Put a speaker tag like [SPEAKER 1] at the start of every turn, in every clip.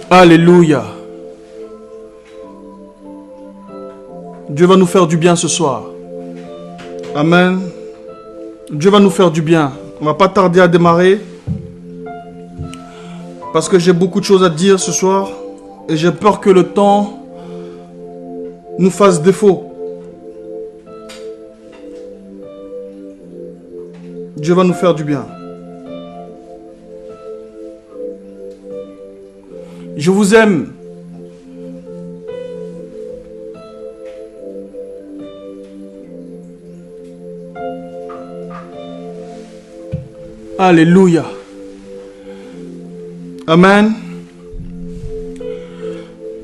[SPEAKER 1] Alléluia. Dieu va nous faire du bien ce soir. Amen. Dieu va nous faire du bien. On ne va pas tarder à démarrer. Parce que j'ai beaucoup de choses à dire ce soir. Et j'ai peur que le temps nous fasse défaut. Dieu va nous faire du bien. Je vous aime. Alléluia. Amen.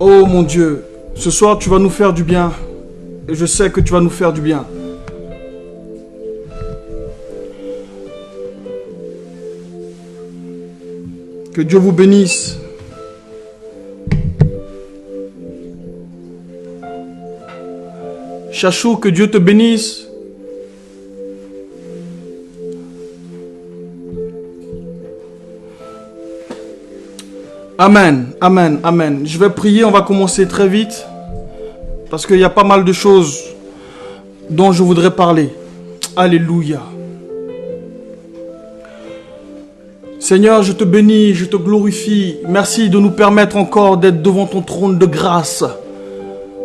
[SPEAKER 1] Oh mon Dieu, ce soir tu vas nous faire du bien. Et je sais que tu vas nous faire du bien. Que Dieu vous bénisse. Chachou, que Dieu te bénisse. Amen, amen, amen. Je vais prier, on va commencer très vite. Parce qu'il y a pas mal de choses dont je voudrais parler. Alléluia. Seigneur, je te bénis, je te glorifie. Merci de nous permettre encore d'être devant ton trône de grâce.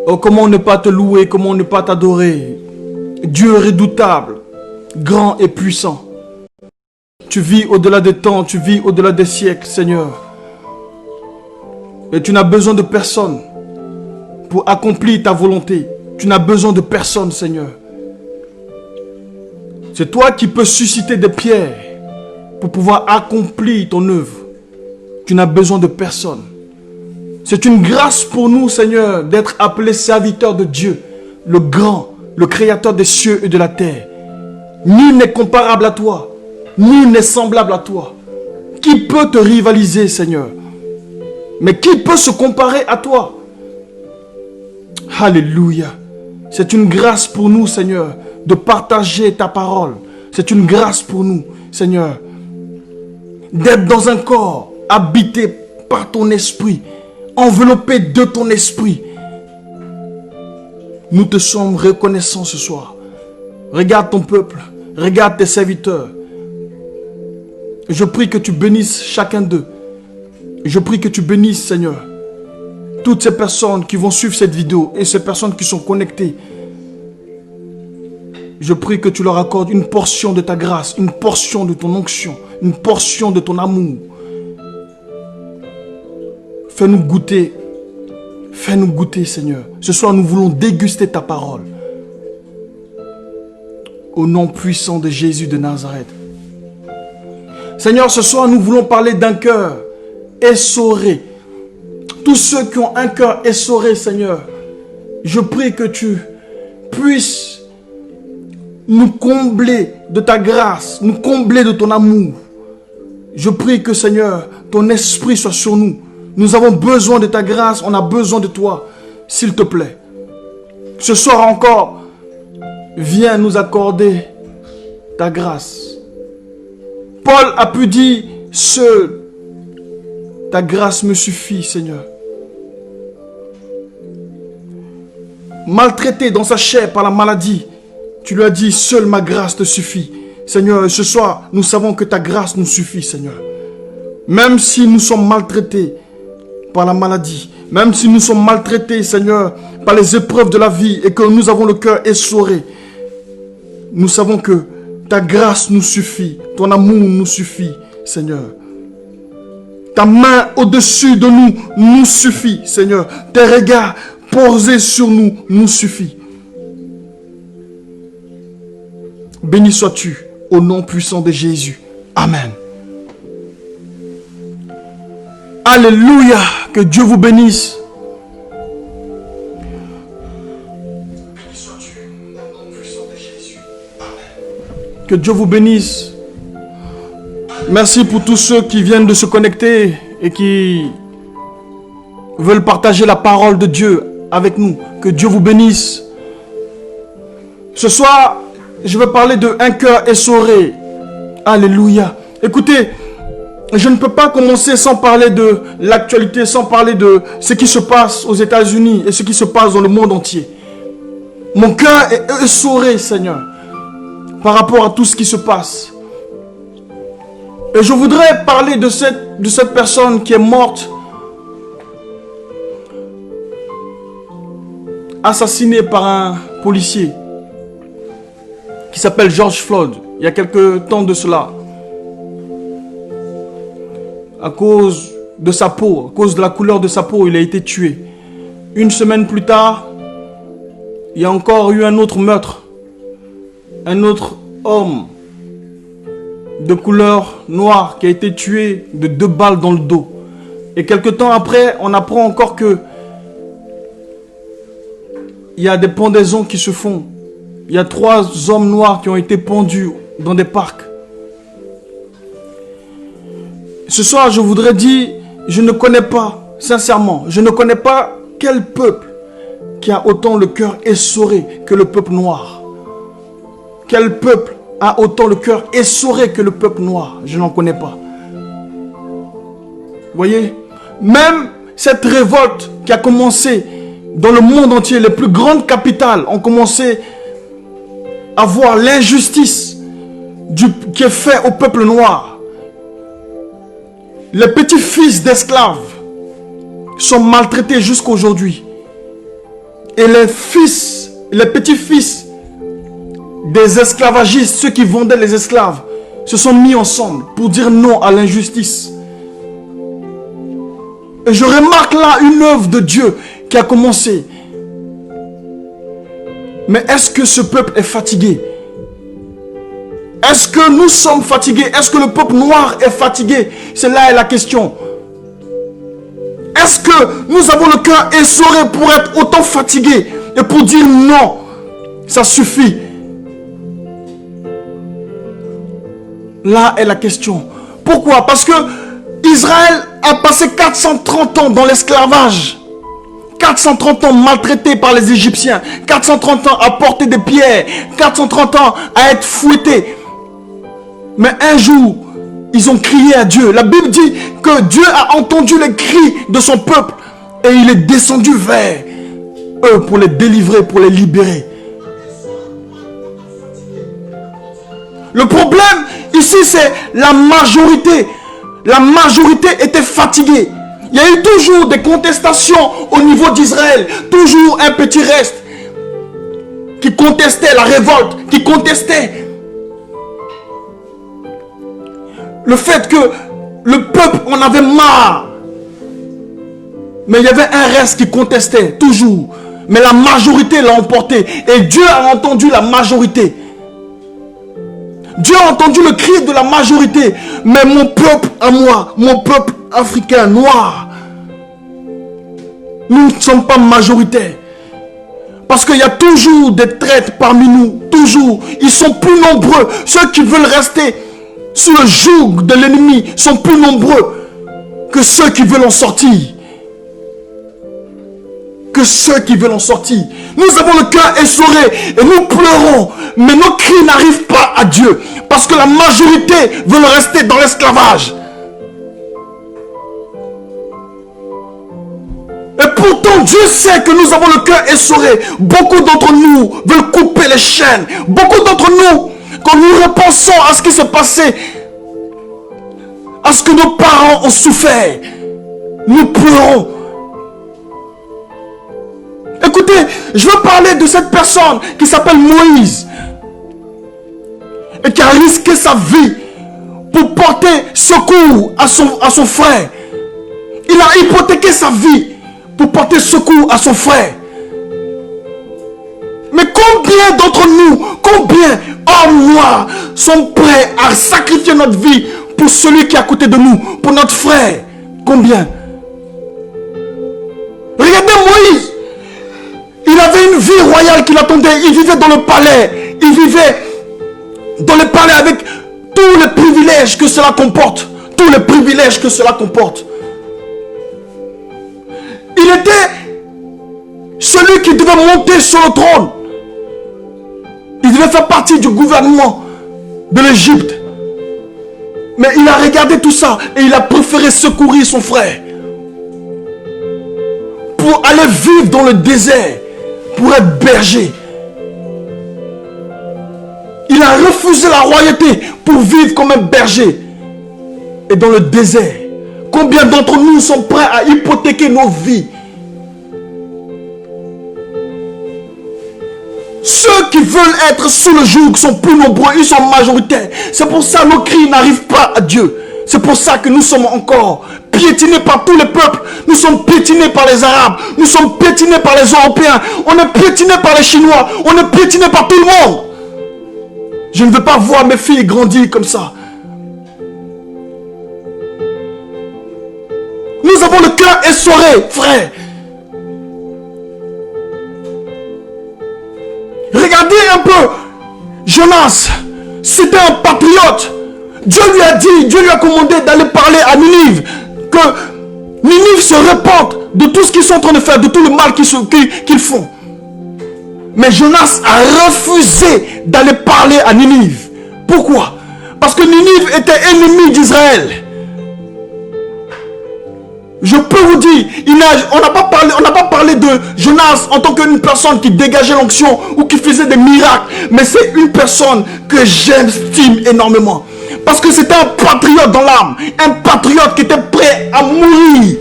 [SPEAKER 1] Oh, comment ne pas te louer, comment ne pas t'adorer. Dieu redoutable, grand et puissant. Tu vis au-delà des temps, tu vis au-delà des siècles, Seigneur. Et tu n'as besoin de personne pour accomplir ta volonté. Tu n'as besoin de personne, Seigneur. C'est toi qui peux susciter des pierres pour pouvoir accomplir ton œuvre. Tu n'as besoin de personne. C'est une grâce pour nous, Seigneur, d'être appelés serviteurs de Dieu, le grand, le créateur des cieux et de la terre. Nul n'est comparable à toi. Nul n'est semblable à toi. Qui peut te rivaliser, Seigneur? Mais qui peut se comparer à toi? Alléluia. C'est une grâce pour nous, Seigneur, de partager ta parole. C'est une grâce pour nous, Seigneur, d'être dans un corps habité par ton esprit, enveloppé de ton esprit. Nous te sommes reconnaissants ce soir. Regarde ton peuple, regarde tes serviteurs. Je prie que tu bénisses chacun d'eux. Je prie que tu bénisses, Seigneur, toutes ces personnes qui vont suivre cette vidéo et ces personnes qui sont connectées. Je prie que tu leur accordes une portion de ta grâce, une portion de ton onction, une portion de ton amour. Fais-nous goûter, Seigneur. Ce soir, nous voulons déguster ta parole. Au nom puissant de Jésus de Nazareth. Seigneur, ce soir, nous voulons parler d'un cœur essoré. Tous ceux qui ont un cœur essoré, Seigneur, je prie que tu puisses nous combler de ta grâce, nous combler de ton amour. Je prie que, Seigneur, ton esprit soit sur nous. Nous avons besoin de ta grâce, on a besoin de toi, s'il te plaît. Ce soir encore, viens nous accorder ta grâce. Paul a pu dire, seul ta grâce me suffit, Seigneur. Maltraité dans sa chair par la maladie, tu lui as dit, seule ma grâce te suffit. Seigneur, ce soir, nous savons que ta grâce nous suffit, Seigneur. Même si nous sommes maltraités par la maladie, même si nous sommes maltraités, Seigneur, par les épreuves de la vie et que nous avons le cœur essoré, nous savons que ta grâce nous suffit, ton amour nous suffit, Seigneur. Ta main au-dessus de nous nous suffit, Seigneur. Tes regards posés sur nous nous suffit. Béni sois-tu au nom puissant de Jésus. Amen. Alléluia. Que Dieu vous bénisse. Béni sois-tu au nom puissant de Jésus. Amen. Que Dieu vous bénisse. Merci pour tous ceux qui viennent de se connecter et qui veulent partager la parole de Dieu avec nous. Que Dieu vous bénisse. Ce soir, je vais parler de un cœur essoré. Alléluia. Écoutez, je ne peux pas commencer sans parler de l'actualité, sans parler de ce qui se passe aux États-Unis et ce qui se passe dans le monde entier. Mon cœur est essoré, Seigneur, par rapport à tout ce qui se passe. Et je voudrais parler de cette personne qui est morte, assassinée par un policier qui s'appelle George Floyd, il y a quelques temps de cela. À cause de sa peau, à cause de la couleur de sa peau, il a été tué. Une semaine plus tard, il y a encore eu un autre meurtre. Un autre homme de couleur noire qui a été tué de 2 balles dans le dos. Et quelque temps après, on apprend encore que il y a des pendaisons qui se font. Il y a 3 hommes noirs qui ont été pendus dans des parcs. Ce soir, je voudrais dire, je ne connais pas, sincèrement, je ne connais pas quel peuple qui a autant le cœur essoré que le peuple noir. Quel peuple a autant le cœur essoré que le peuple noir? Je n'en connais pas. Vous voyez? Même cette révolte qui a commencé dans le monde entier, les plus grandes capitales ont commencé à voir l'injustice qui est faite au peuple noir. Les petits-fils d'esclaves sont maltraités jusqu'à aujourd'hui. Et les petits-fils des esclavagistes, ceux qui vendaient les esclaves, se sont mis ensemble pour dire non à l'injustice. Et je remarque là une œuvre de Dieu qui a commencé. Mais est-ce que ce peuple est fatigué? Est-ce que nous sommes fatigués? Est-ce que le peuple noir est fatigué? C'est là la question. Est-ce que nous avons le cœur essoré pour être autant fatigués et pour dire non, ça suffit? Là est la question. Pourquoi? Parce que Israël a passé 430 ans dans l'esclavage. 430 ans maltraité par les Égyptiens. 430 ans à porter des pierres. 430 ans à être fouettés. Mais un jour, ils ont crié à Dieu. La Bible dit que Dieu a entendu les cris de son peuple et il est descendu vers eux pour les délivrer, pour les libérer. Le problème ici, c'est la majorité. La majorité était fatiguée. Il y a eu toujours des contestations au niveau d'Israël. Toujours un petit reste qui contestait la révolte, qui contestait le fait que le peuple en avait marre. Mais il y avait un reste qui contestait toujours. Mais la majorité l'a emporté. Et Dieu a entendu la majorité. Dieu a entendu le cri de la majorité. Mais mon peuple à moi, mon peuple africain, noir, nous ne sommes pas majoritaires. Parce qu'il y a toujours des traîtres parmi nous. Toujours. Ils sont plus nombreux. Ceux qui veulent rester sous le joug de l'ennemi sont plus nombreux que ceux qui veulent en sortir. Que ceux qui veulent en sortir. Nous avons le cœur essoré et nous pleurons. Mais nos cris n'arrivent pas à Dieu. Parce que la majorité veut rester dans l'esclavage. Et pourtant, Dieu sait que nous avons le cœur essoré. Beaucoup d'entre nous veulent couper les chaînes. Beaucoup d'entre nous, quand nous repensons à ce qui s'est passé, à ce que nos parents ont souffert, nous pleurons. Écoutez, je veux parler de cette personne qui s'appelle Moïse et qui a risqué sa vie pour porter secours à son frère. Il a hypothéqué sa vie pour porter secours à son frère. Mais combien d'entre nous, combien hommes noirs sont prêts à sacrifier notre vie pour celui qui est à côté de nous, pour notre frère? Combien? Regardez Moïse. Il avait une vie royale qui l'attendait. Il vivait dans le palais. Il vivait dans le palais avec tous les privilèges que cela comporte. Tous les privilèges que cela comporte. Il était celui qui devait monter sur le trône. Il devait faire partie du gouvernement de l'Égypte. Mais il a regardé tout ça et il a préféré secourir son frère. Pour aller vivre dans le désert, pour être berger. Il a refusé la royauté pour vivre comme un berger. Et dans le désert, combien d'entre nous sont prêts à hypothéquer nos vies? Ceux qui veulent être sous le joug sont plus nombreux, ils sont majoritaires. C'est pour ça que nos cris n'arrivent pas à Dieu. C'est pour ça que nous sommes encore piétinés par tous les peuples. Nous sommes piétinés par les Arabes. Nous sommes piétinés par les Européens. On est piétinés par les Chinois. On est piétinés par tout le monde. Je ne veux pas voir mes filles grandir comme ça. Nous avons le cœur essoré, frère. Regardez un peu. Jonas, c'était un patriote. Dieu lui a dit, Dieu lui a commandé d'aller parler à Ninive. Que Ninive se repente de tout ce qu'ils sont en train de faire, de tout le mal qu'ils font. Mais Jonas a refusé d'aller parler à Ninive. Pourquoi? Parce que Ninive était ennemi d'Israël. Je peux vous dire, on n'a pas parlé de Jonas en tant qu'une personne qui dégageait l'onction ou qui faisait des miracles. Mais c'est une personne que j'estime énormément. Parce que c'était un patriote dans l'âme. Un patriote qui était prêt à mourir.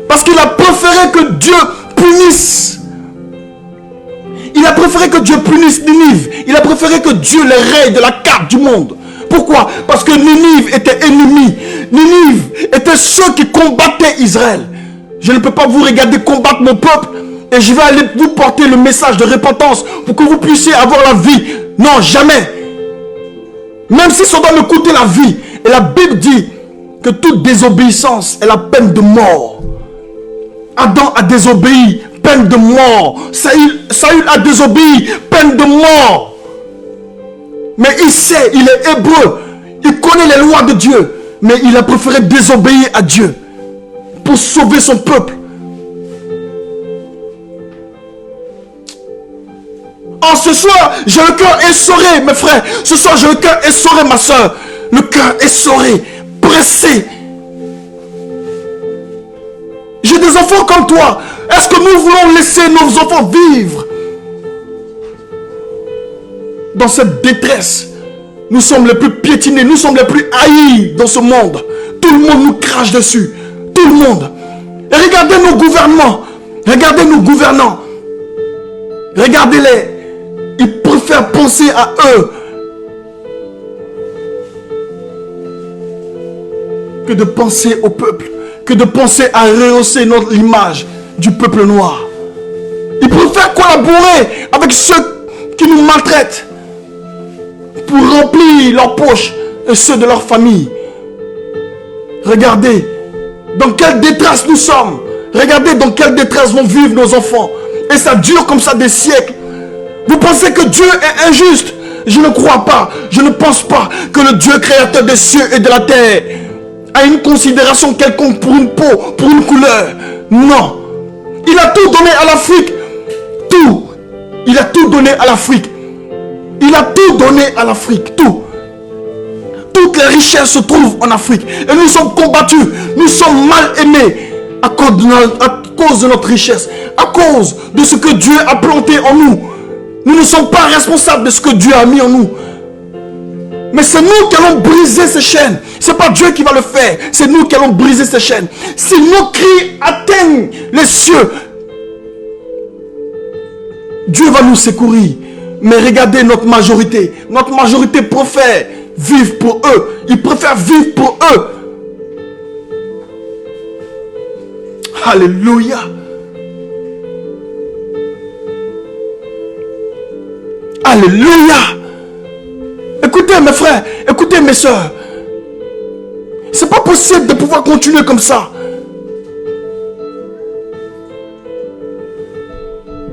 [SPEAKER 1] Parce qu'il a préféré que Dieu punisse. Il a préféré que Dieu punisse Ninive. Il a préféré que Dieu les raye de la carte du monde. Pourquoi? Parce que Ninive était ennemi. Ninive était ceux qui combattaient Israël. Je ne peux pas vous regarder combattre mon peuple et je vais aller vous porter le message de repentance pour que vous puissiez avoir la vie. Non, jamais. Même si ça doit me coûter la vie. Et la Bible dit que toute désobéissance est la peine de mort. Adam a désobéi, peine de mort. Saül a désobéi, peine de mort. Mais il sait, il est hébreu. Il connaît les lois de Dieu. Mais il a préféré désobéir à Dieu pour sauver son peuple. Oh, ce soir, j'ai le cœur essoré, mes frères. Ce soir, j'ai le cœur essoré, ma soeur. Le cœur essoré, pressé. J'ai des enfants comme toi. Est-ce que nous voulons laisser nos enfants vivre dans cette détresse? Nous sommes les plus piétinés, nous sommes les plus haïs dans ce monde. Tout le monde nous crache dessus. Tout le monde. Et regardez nos gouvernements. Regardez nos gouvernants. Regardez-les. Ils préfèrent penser à eux que de penser au peuple, que de penser à rehausser notre image du peuple noir. Ils préfèrent collaborer avec ceux qui nous maltraitent pour remplir leurs poches et ceux de leur famille. Regardez dans quelle détresse nous sommes. Regardez dans quelle détresse vont vivre nos enfants. Et ça dure comme ça des siècles. Vous pensez que Dieu est injuste? Je ne crois pas. Je ne pense pas que le Dieu créateur des cieux et de la terre a une considération quelconque pour une peau, pour une couleur. Non. Il a tout donné à l'Afrique. Tout. Il a tout donné à l'Afrique. Il a tout donné à l'Afrique. Tout. Toutes les richesses se trouvent en Afrique. Et nous sommes combattus. Nous sommes mal aimés à cause de notre richesse. À cause de ce que Dieu a planté en nous. Nous ne sommes pas responsables de ce que Dieu a mis en nous. Mais c'est nous qui allons briser ces chaînes. Ce n'est pas Dieu qui va le faire. C'est nous qui allons briser ces chaînes. Si nos cris atteignent les cieux, Dieu va nous secourir. Mais regardez notre majorité. Notre majorité préfère vivre pour eux. Ils préfèrent vivre pour eux. Alléluia. Alléluia. Écoutez mes frères, écoutez mes soeurs. C'est pas possible de pouvoir continuer comme ça.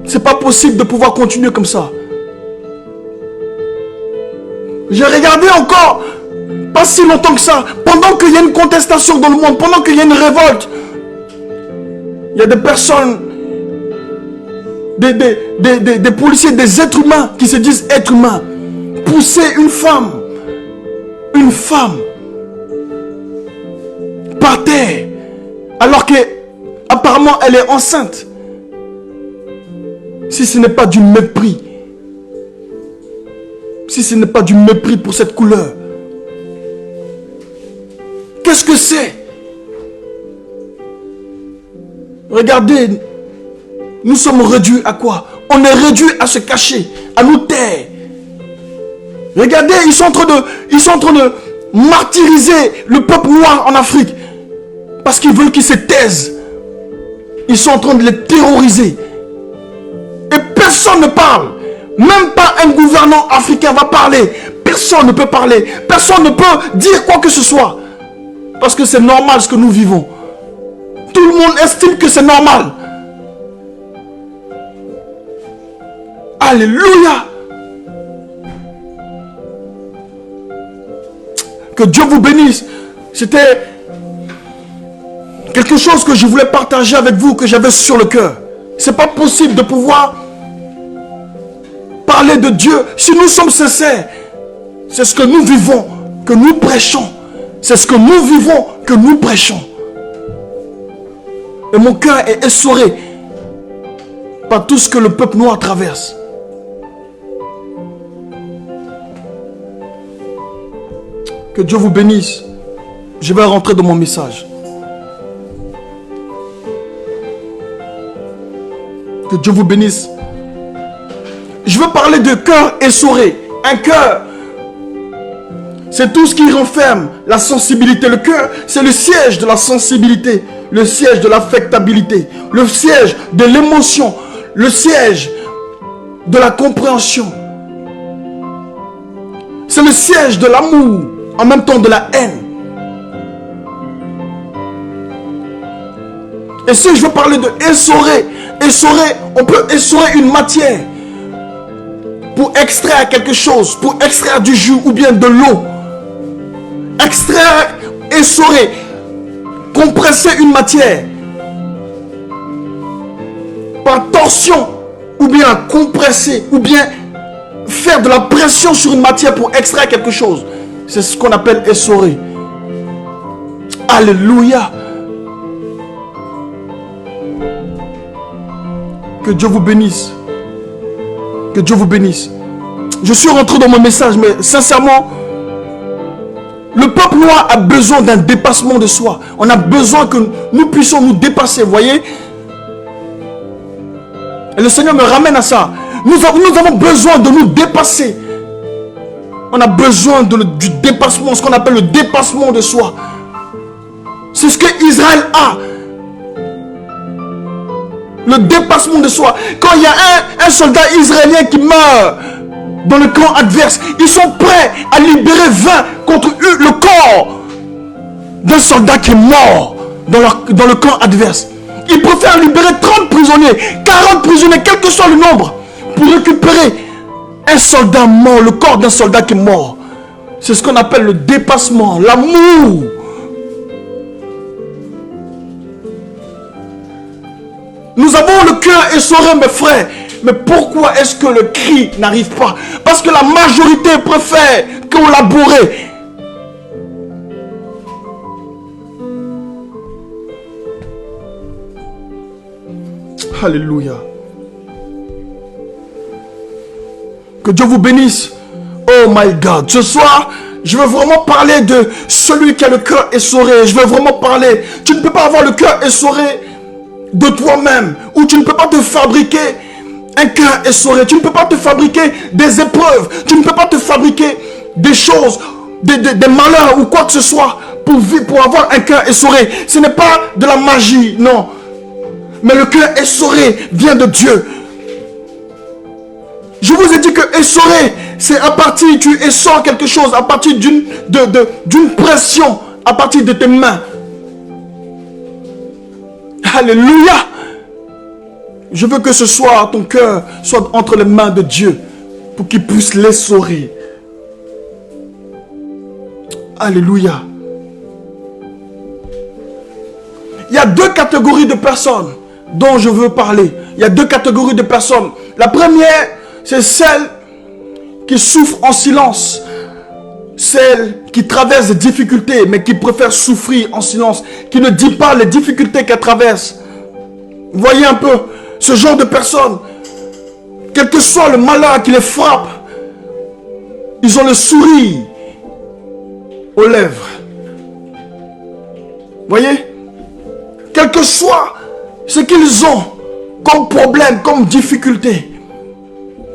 [SPEAKER 1] C'est pas possible de pouvoir continuer comme ça. J'ai regardé encore, pas si longtemps que ça, pendant qu'il y a une contestation dans le monde, pendant qu'il y a une révolte, il y a des personnes, des policiers, des êtres humains qui se disent êtres humains, pousser une femme par terre, alors qu'apparemment elle est enceinte. Si ce n'est pas du mépris, si ce n'est pas du mépris pour cette couleur, qu'est-ce que c'est? Regardez, nous sommes réduits à quoi? On est réduits à se cacher, à nous taire. Regardez, ils sont en train de martyriser le peuple noir en Afrique parce qu'ils veulent qu'ils se taisent. Ils sont en train de les terroriser. Et personne ne parle. Même pas un gouvernant africain va parler. Personne ne peut parler. Personne ne peut dire quoi que ce soit. Parce que c'est normal ce que nous vivons. Tout le monde estime que c'est normal. Alléluia. Que Dieu vous bénisse. C'était quelque chose que je voulais partager avec vous, que j'avais sur le cœur. C'est pas possible de pouvoir parler de Dieu si nous sommes sincères. C'est ce que nous vivons, que nous prêchons. C'est ce que nous vivons, que nous prêchons. Et mon cœur est essoré par tout ce que le peuple noir traverse. Que Dieu vous bénisse. Je vais rentrer dans mon message. Que Dieu vous bénisse. Je veux parler de cœur essoré. Un cœur, c'est tout ce qui renferme la sensibilité. Le cœur, c'est le siège de la sensibilité, le siège de l'affectabilité, le siège de l'émotion, le siège de la compréhension. C'est le siège de l'amour, en même temps de la haine. Et si je veux parler de essorer, on peut essorer une matière pour extraire quelque chose, pour extraire du jus ou bien de l'eau. Extraire, essorer, compresser une matière par torsion, ou bien compresser, ou bien faire de la pression sur une matière pour extraire quelque chose. C'est ce qu'on appelle essorer. Alléluia. Que Dieu vous bénisse. Que Dieu vous bénisse. Je suis rentré dans mon message, mais sincèrement, le peuple noir a besoin d'un dépassement de soi. On a besoin que nous puissions nous dépasser, vous voyez. Et le Seigneur me ramène à ça. Nous avons besoin de nous dépasser. On a besoin du dépassement, ce qu'on appelle le dépassement de soi. C'est ce que Israël a. Le dépassement de soi. Quand il y a un soldat israélien qui meurt dans le camp adverse, ils sont prêts à libérer 20 contre le corps d'un soldat qui est mort dans le camp adverse. Ils préfèrent libérer 30 prisonniers, 40 prisonniers, quel que soit le nombre, pour récupérer un soldat mort, le corps d'un soldat qui est mort. C'est ce qu'on appelle le dépassement, l'amour. Nous avons le cœur essoré, mes frères. Mais pourquoi est-ce que le cri n'arrive pas? Parce que la majorité préfère collaborer. Alléluia. Que Dieu vous bénisse. Oh my God. Ce soir, je veux vraiment parler de celui qui a le cœur essoré. Je veux vraiment parler. Tu ne peux pas avoir le cœur essoré de toi-même, ou tu ne peux pas te fabriquer un cœur essoré. Tu ne peux pas te fabriquer des épreuves. Tu ne peux pas te fabriquer des choses, des malheurs ou quoi que ce soit pour vivre, pour avoir un cœur essoré. Ce n'est pas de la magie, non. Mais le cœur essoré vient de Dieu. Je vous ai dit que essoré, c'est à partir, tu essores quelque chose à partir d'une pression, à partir de tes mains. Alléluia. Je veux que ce soir, ton cœur soit entre les mains de Dieu pour qu'il puisse l'essorer. Alléluia. Il y a deux catégories de personnes dont je veux parler. Il y a deux catégories de personnes. La première, c'est celle qui souffre en silence. Celle qui traverse des difficultés, mais qui préfère souffrir en silence, qui ne dit pas les difficultés qu'elle traverse. Voyez un peu ce genre de personnes, quel que soit le malheur qui les frappe, ils ont le sourire aux lèvres. Voyez, quel que soit ce qu'ils ont comme problème, comme difficulté,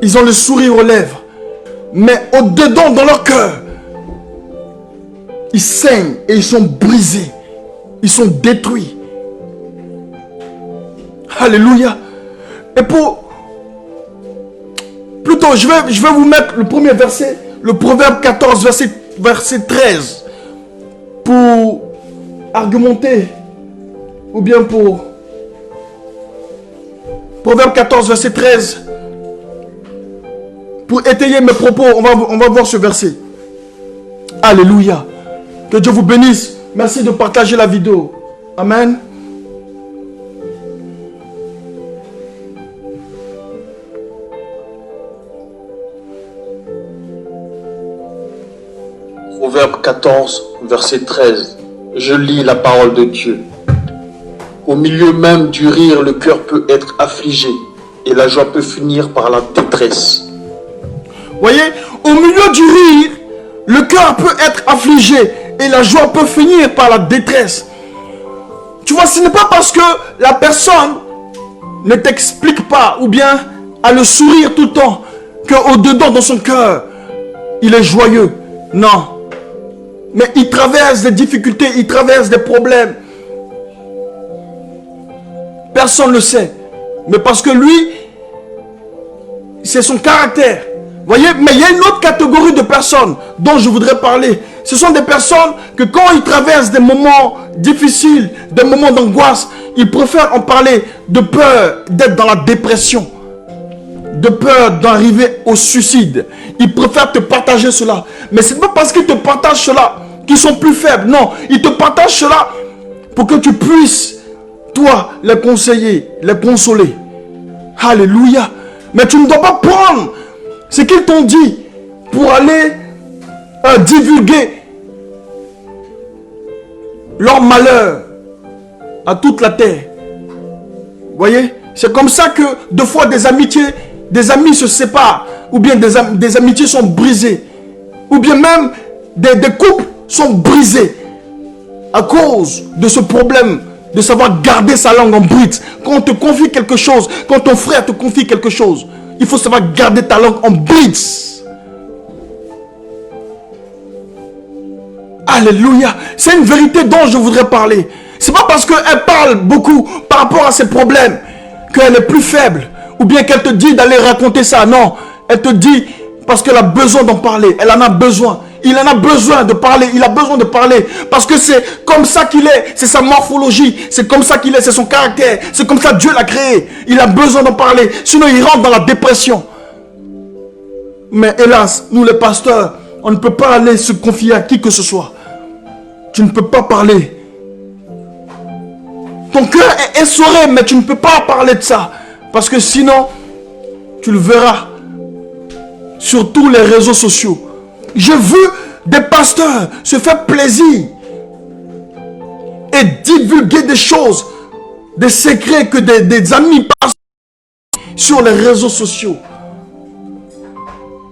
[SPEAKER 1] ils ont le sourire aux lèvres. Mais au-dedans, dans leur cœur, ils saignent et ils sont brisés. Ils sont détruits. Alléluia. Et plutôt, je vais vous mettre le premier verset, le Proverbe 14, verset 13, pour argumenter, ou bien pour... Proverbe 14, verset 13, pour étayer mes propos, on va voir ce verset. Alléluia. Que Dieu vous bénisse. Merci de partager la vidéo. Amen.
[SPEAKER 2] Proverbe 14, verset 13. Je lis la parole de Dieu. Au milieu même du rire, le cœur peut être affligé et la joie peut finir par la détresse.
[SPEAKER 1] Voyez, au milieu du rire, le cœur peut être affligé et la joie peut finir par la détresse. Tu vois, ce n'est pas parce que la personne ne t'explique pas ou bien a le sourire tout le temps qu'au-dedans dans son cœur, il est joyeux. Non. Mais il traverse des difficultés, il traverse des problèmes. Personne ne le sait. Mais parce que lui, c'est son caractère. Voyez, mais il y a une autre catégorie de personnes dont je voudrais parler. Ce sont des personnes que quand ils traversent des moments difficiles, des moments d'angoisse, ils préfèrent en parler de peur d'être dans la dépression, de peur d'arriver au suicide. Ils préfèrent te partager cela. Mais ce n'est pas parce qu'ils te partagent cela qu'ils sont plus faibles. Non, ils te partagent cela pour que tu puisses, toi, les conseiller, les consoler. Alléluia. Mais tu ne dois pas prendre ce qu'ils t'ont dit pour aller divulguer leur malheur à toute la terre. Voyez, c'est comme ça que deux fois des amis se séparent, ou bien des amitiés sont brisées, ou bien même des couples sont brisés à cause de ce problème de savoir garder sa langue en bride. Quand on te confie quelque chose, quand ton frère te confie quelque chose, il faut savoir garder ta langue en bride. Alléluia. C'est une vérité dont je voudrais parler. C'est pas parce qu'elle parle beaucoup par rapport à ses problèmes qu'elle est plus faible, ou bien qu'elle te dit d'aller raconter ça. Non, elle te dit parce qu'elle a besoin d'en parler. Elle en a besoin. Il en a besoin de parler. Il a besoin de parler. Parce que c'est comme ça qu'il est. C'est sa morphologie. C'est comme ça qu'il est. C'est son caractère. C'est comme ça Dieu l'a créé. Il a besoin d'en parler. Sinon, il rentre dans la dépression. Mais hélas, nous les pasteurs, on ne peut pas aller se confier à qui que ce soit. Tu ne peux pas parler. Ton cœur est essoré, mais tu ne peux pas parler de ça. Parce que sinon, tu le verras sur tous les réseaux sociaux. J'ai vu des pasteurs se faire plaisir et divulguer des choses, des secrets que des amis passent sur les réseaux sociaux.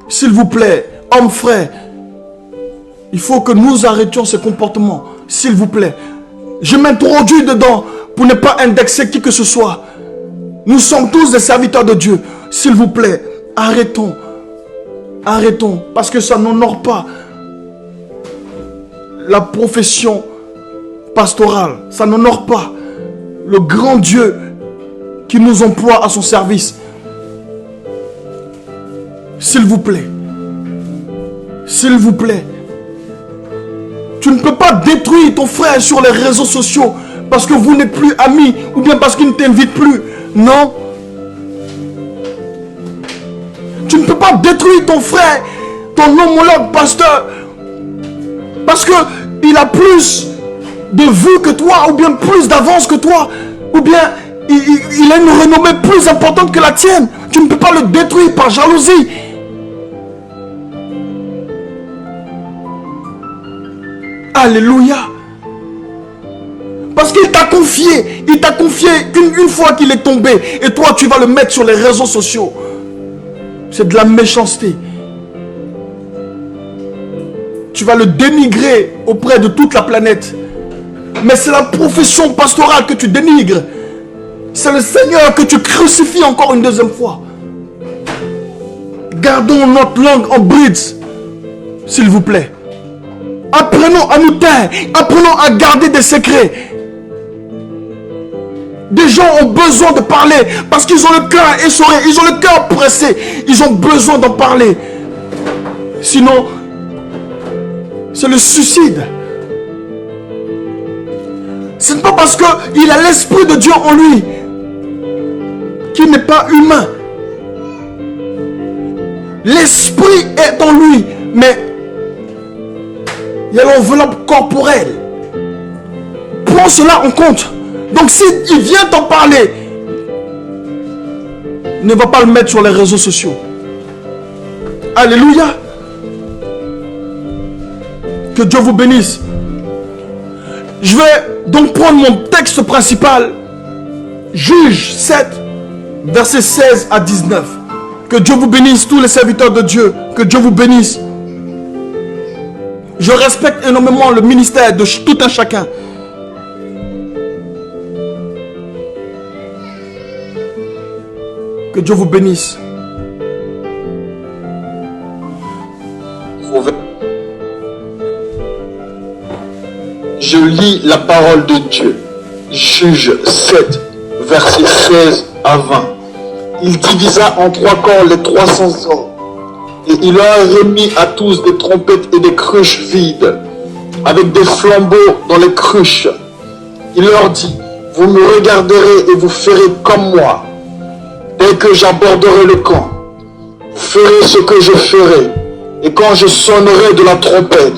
[SPEAKER 1] S'il vous plaît, hommes frères, il faut que nous arrêtions ce comportement. S'il vous plaît. Je m'introduis dedans pour ne pas indexer qui que ce soit. Nous sommes tous des serviteurs de Dieu. S'il vous plaît, arrêtons. Arrêtons, parce que ça n'honore pas la profession pastorale. Ça n'honore pas le grand Dieu qui nous emploie à son service. S'il vous plaît. S'il vous plaît. Tu ne peux pas détruire ton frère sur les réseaux sociaux parce que vous n'êtes plus amis ou bien parce qu'il ne t'invite plus. Non. Tu ne peux pas détruire ton frère, ton homologue pasteur, parce qu'il a plus de vues que toi, ou bien plus d'avance que toi, ou bien il a une renommée plus importante que la tienne. Tu ne peux pas le détruire par jalousie. Alléluia. Parce qu'il t'a confié qu'une fois qu'il est tombé, et toi tu vas le mettre sur les réseaux sociaux. C'est de la méchanceté. Tu vas le dénigrer auprès de toute la planète. Mais c'est la profession pastorale que tu dénigres. C'est le Seigneur que tu crucifies encore une deuxième fois. Gardons notre langue en bride, s'il vous plaît. Apprenons à nous taire. Apprenons à garder des secrets. Des gens ont besoin de parler parce qu'ils ont le cœur essoré, ils ont le cœur pressé. Ils ont besoin d'en parler. Sinon, c'est le suicide. Ce n'est pas parce qu'il a l'Esprit de Dieu en lui qu'il n'est pas humain. L'Esprit est en lui, mais il y a l'enveloppe corporelle. Prends cela en compte. Donc s'il vient t'en parler, ne va pas le mettre sur les réseaux sociaux. Alléluia. Que Dieu vous bénisse. Je vais donc prendre mon texte principal. Juge 7, versets 16 à 19. Que Dieu vous bénisse, tous les serviteurs de Dieu. Que Dieu vous bénisse. Je respecte énormément le ministère de tout un chacun. Que Dieu vous bénisse.
[SPEAKER 2] Je lis la parole de Dieu. Juge 7, versets 16 à 20. Il divisa en 3 corps les 300 hommes. Et il leur remit à tous des trompettes et des cruches vides, avec des flambeaux dans les cruches. Il leur dit, vous me regarderez et vous ferez comme moi. Dès que j'aborderai le camp, vous ferez ce que je ferai. Et quand je sonnerai de la trompette,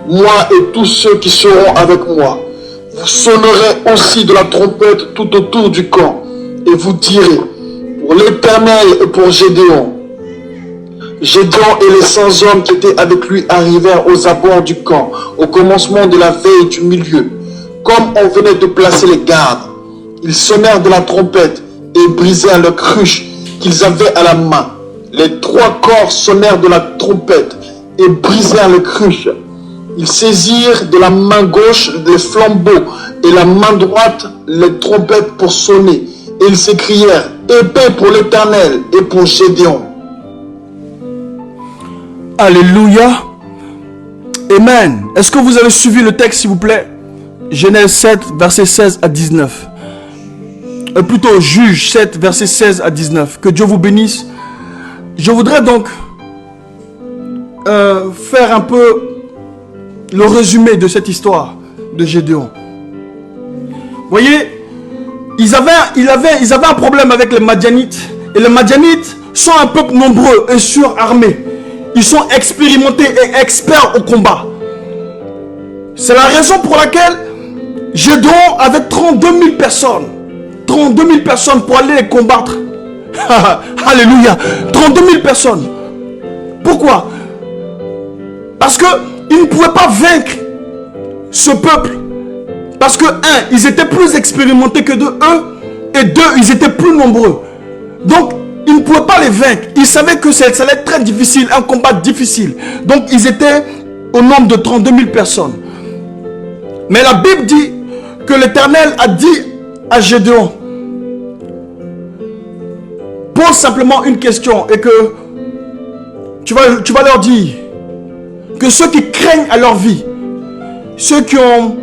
[SPEAKER 2] moi et tous ceux qui seront avec moi, vous sonnerez aussi de la trompette tout autour du camp. Et vous direz, pour l'Éternel et pour Gédéon. Gédéon et les 100 hommes qui étaient avec lui arrivèrent aux abords du camp, au commencement de la veille du milieu. Comme on venait de placer les gardes, ils sonnèrent de la trompette et brisèrent leurs cruches qu'ils avaient à la main. Les 3 corps sonnèrent de la trompette et brisèrent les cruches. Ils saisirent de la main gauche les flambeaux et la main droite les trompettes pour sonner. Et ils s'écrièrent, épée pour l'Éternel et pour Gédéon.
[SPEAKER 1] Alléluia. Amen. Est-ce que vous avez suivi le texte, s'il vous plaît? Genèse 7, versets 16 à 19. Plutôt Juge 7, versets 16 à 19. Que Dieu vous bénisse. Je voudrais donc faire un peu le résumé de cette histoire de Gédéon. Vous voyez, ils avaient un problème avec les Madianites. Et les Madianites sont un peuple nombreux et surarmés. Ils sont expérimentés et experts au combat. C'est la raison pour laquelle Gédéon avait 32 000 personnes. 32 000 personnes pour aller les combattre. Alléluia. 32 000 personnes. Pourquoi? Parce qu'ils ne pouvaient pas vaincre ce peuple. Parce que, 1, ils étaient plus expérimentés que eux. Et 2, ils étaient plus nombreux. Donc, ils ne pouvaient pas les vaincre. Ils savaient que ça allait être très difficile, un combat difficile. Donc, ils étaient au nombre de 32 000 personnes. Mais la Bible dit que l'Éternel a dit à Gédéon, pose simplement une question et que tu vas leur dire que ceux qui craignent à leur vie, ceux qui ont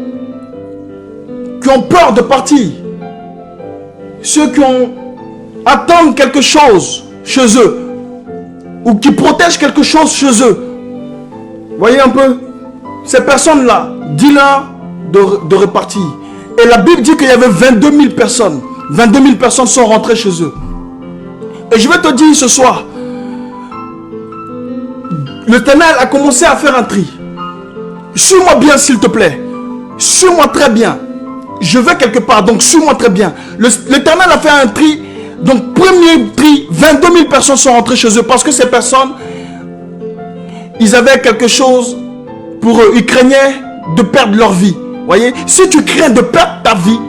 [SPEAKER 1] peur de partir, ceux qui attendent quelque chose chez eux, ou qui protègent quelque chose chez eux, voyez un peu, ces personnes-là, dis-leur de repartir. Et la Bible dit qu'il y avait 22 000 personnes. 22 000 personnes sont rentrées chez eux. Et je vais te dire ce soir, l'Éternel a commencé à faire un tri. Suis-moi bien, s'il te plaît. Suis-moi très bien. Je vais quelque part, donc suis-moi très bien. L'Éternel a fait un tri. Donc, premier tri, 22 000 personnes sont rentrées chez eux parce que ces personnes, ils avaient quelque chose pour eux. Ils craignaient de perdre leur vie. Voyez, si tu crains de perdre ta vie,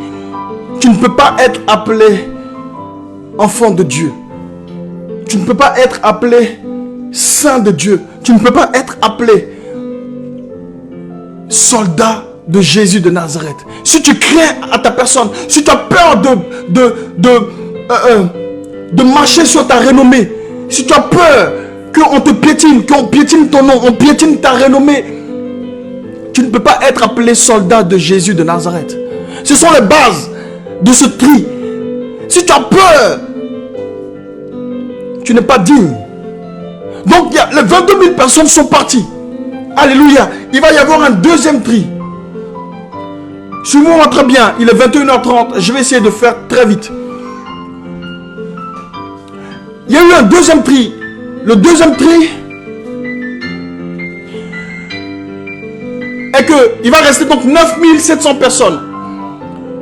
[SPEAKER 1] tu ne peux pas être appelé enfant de Dieu. Tu ne peux pas être appelé saint de Dieu. Tu ne peux pas être appelé soldat de Jésus de Nazareth. Si tu crains à ta personne, si tu as peur de marcher sur ta renommée, si tu as peur qu'on te piétine, qu'on piétine ton nom, on piétine ta renommée, tu ne peux pas être appelé soldat de Jésus de Nazareth. Ce sont les bases de ce tri. Si tu as peur, tu n'es pas digne. Donc les 22 000 personnes sont parties. Alléluia. Il va y avoir un deuxième tri. Suivez-moi très bien. Il est 21h30. Je vais essayer de faire très vite. Il y a eu un deuxième tri. Le deuxième tri est que il va rester donc 9700 personnes.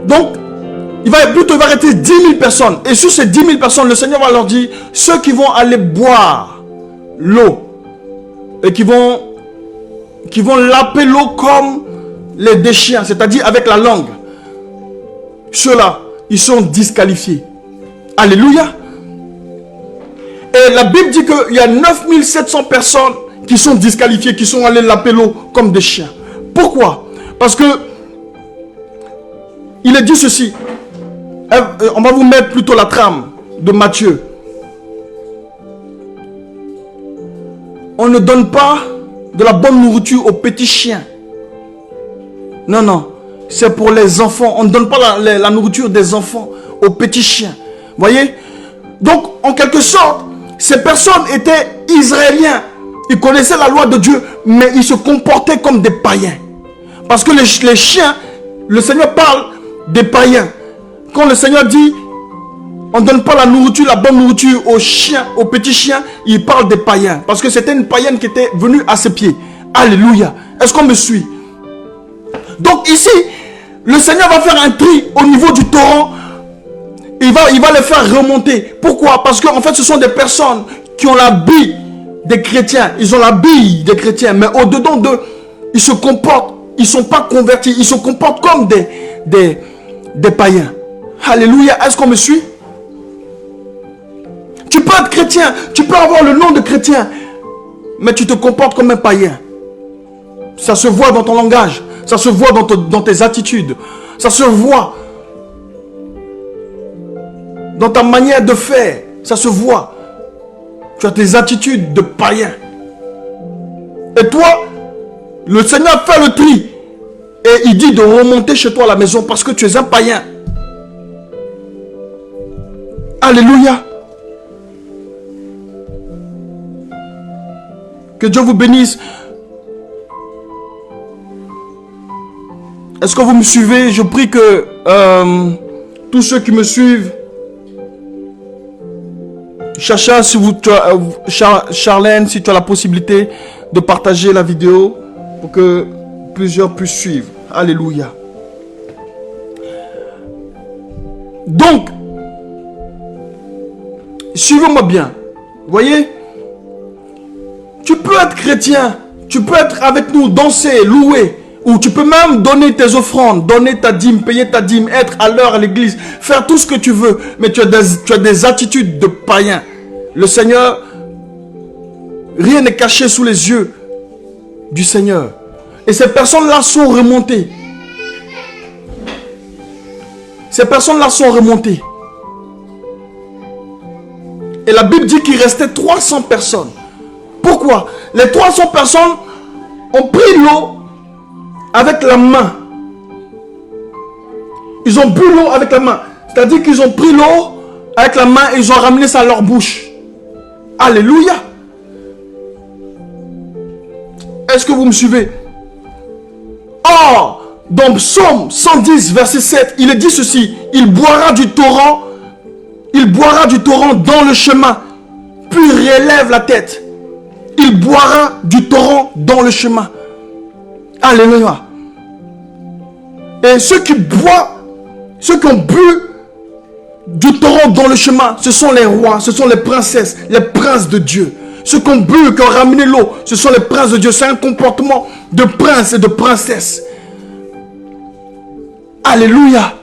[SPEAKER 1] Donc, il va rester 10 000 personnes. Et sur ces 10 000 personnes, le Seigneur va leur dire, ceux qui vont aller boire l'eau et qui vont laper l'eau comme des chiens, c'est-à-dire avec la langue, ceux-là, ils sont disqualifiés. Alléluia. Et la Bible dit qu'il y a 9700 personnes qui sont disqualifiées, qui sont allées laper l'eau comme des chiens. Pourquoi? Parce que il est dit ceci. On va vous mettre plutôt la trame de Matthieu. On ne donne pas de la bonne nourriture aux petits chiens. Non, non. C'est pour les enfants. On ne donne pas la nourriture des enfants aux petits chiens. Voyez? Donc, en quelque sorte, ces personnes étaient israéliens. Ils connaissaient la loi de Dieu, mais ils se comportaient comme des païens. Parce que les chiens, le Seigneur parle des païens. Quand le Seigneur dit, on ne donne pas la nourriture, la bonne nourriture aux chiens, aux petits chiens, il parle des païens. Parce que c'était une païenne qui était venue à ses pieds. Alléluia. Est-ce qu'on me suit? Donc ici, le Seigneur va faire un tri au niveau du torrent. Il va les faire remonter. Pourquoi? Parce qu'en fait, ce sont des personnes qui ont l'habit des chrétiens. Ils ont l'habit des chrétiens. Mais au-dedans d'eux, ils se comportent. Ils ne sont pas convertis. Ils se comportent comme des païens. Alléluia. Est-ce qu'on me suit? Tu peux être chrétien. Tu peux avoir le nom de chrétien. Mais tu te comportes comme un païen. Ça se voit dans ton langage. Ça se voit dans tes attitudes. Ça se voit dans ta manière de faire. Ça se voit. Tu as tes attitudes de païen. Et toi, le Seigneur fait le tri. Et il dit de remonter chez toi à la maison parce que tu es un païen. Alléluia. Que Dieu vous bénisse. Est-ce que vous me suivez? Je prie que tous ceux qui me suivent, Chacha, Charlène, si tu as la possibilité de partager la vidéo pour que plusieurs puissent suivre. Alléluia. Donc, suivez-moi bien. Voyez, tu peux être chrétien, tu peux être avec nous, danser, louer, ou tu peux même donner tes offrandes, donner ta dîme, payer ta dîme, être à l'heure à l'église, faire tout ce que tu veux, mais tu as des attitudes de païen. Le Seigneur, rien n'est caché sous les yeux du Seigneur. Et ces personnes-là sont remontées. Ces personnes-là sont remontées. Et la Bible dit qu'il restait 300 personnes. Pourquoi? Les 300 personnes ont pris l'eau avec la main. Ils ont bu l'eau avec la main. C'est-à-dire qu'ils ont pris l'eau avec la main et ils ont ramené ça à leur bouche. Alléluia. Est-ce que vous me suivez? Or, dans Psaume 110, verset 7, il est dit ceci. Il boira du torrent dans le chemin, puis relève la tête. Il boira du torrent dans le chemin. Alléluia. Et ceux qui boivent, ceux qui ont bu du torrent dans le chemin, ce sont les rois, ce sont les princesses, les princes de Dieu. Ceux qui ont bu, qui ont ramené l'eau, ce sont les princes de Dieu. C'est un comportement de prince et de princesse. Alléluia.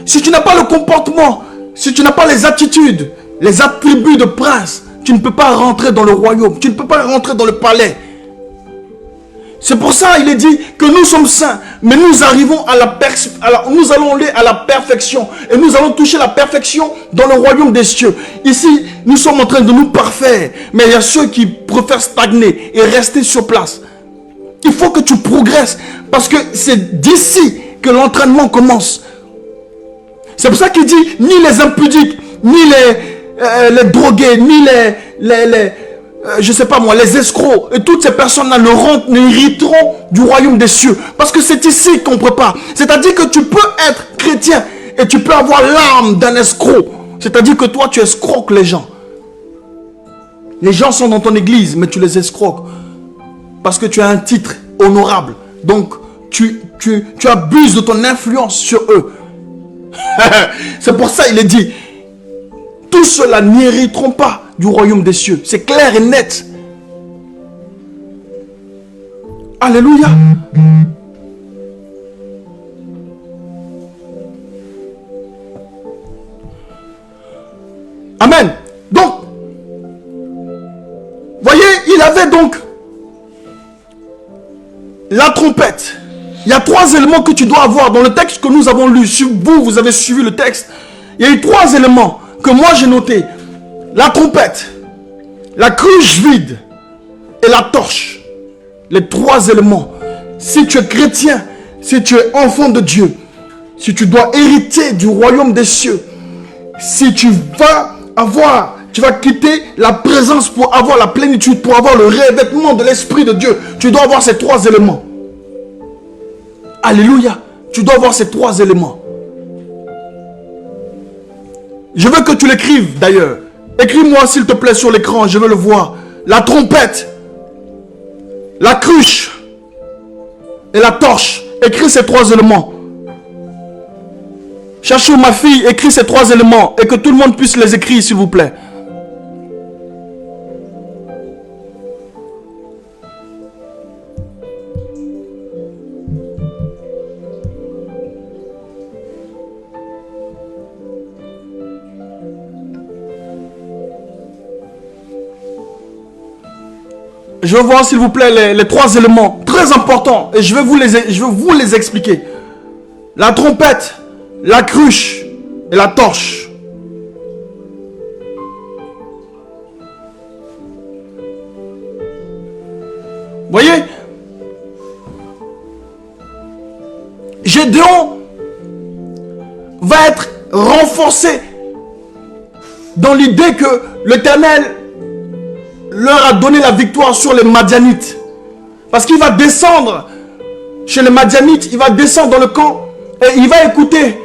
[SPEAKER 1] Si tu n'as pas le comportement, si tu n'as pas les attitudes, les attributs de prince, tu ne peux pas rentrer dans le royaume. Tu ne peux pas rentrer dans le palais. C'est pour ça il est dit que nous sommes saints, mais nous arrivons nous allons aller à la perfection et nous allons toucher la perfection dans le royaume des cieux. Ici, nous sommes en train de nous parfaire, mais il y a ceux qui préfèrent stagner et rester sur place. Il faut que tu progresses parce que c'est d'ici que l'entraînement commence. C'est pour ça qu'il dit ni les impudiques, ni les drogués, ni je sais pas moi, les escrocs et toutes ces personnes-là n'hériteront du royaume des cieux. Parce que c'est ici qu'on prépare. C'est-à-dire que tu peux être chrétien et tu peux avoir l'âme d'un escroc. C'est-à-dire que toi, tu escroques les gens. Les gens sont dans ton église, mais tu les escroques. Parce que tu as un titre honorable. Donc, tu abuses de ton influence sur eux. C'est pour ça il est dit, tous ceux-là n'hériteront pas du royaume des cieux. C'est clair et net. Alléluia. Amen. Donc, voyez, il avait donc la trompette. Il y a 3 éléments que tu dois avoir dans le texte que nous avons lu. Si vous avez suivi le texte, il y a eu 3 éléments que moi j'ai notés. La trompette, la cruche vide et la torche. Les 3 éléments. Si tu es chrétien, si tu es enfant de Dieu, si tu dois hériter du royaume des cieux, si tu vas quitter la présence pour avoir la plénitude, pour avoir le revêtement de l'Esprit de Dieu, tu dois avoir ces 3 éléments. Alléluia. Tu dois avoir ces 3 éléments. Je veux que tu l'écrives d'ailleurs. Écris-moi s'il te plaît sur l'écran, je veux le voir. La trompette, la cruche et la torche. Écris ces 3 éléments. Chachou, ma fille, écris ces 3 éléments et que tout le monde puisse les écrire s'il vous plaît. Je veux voir s'il vous plaît les 3 éléments très importants et je vais vous les expliquer. La trompette, la cruche et la torche. Voyez, Gédéon va être renforcé dans l'idée que l'Éternel leur a donné la victoire sur les Madianites. Parce qu'il va descendre chez les Madianites, il va descendre dans le camp et il va écouter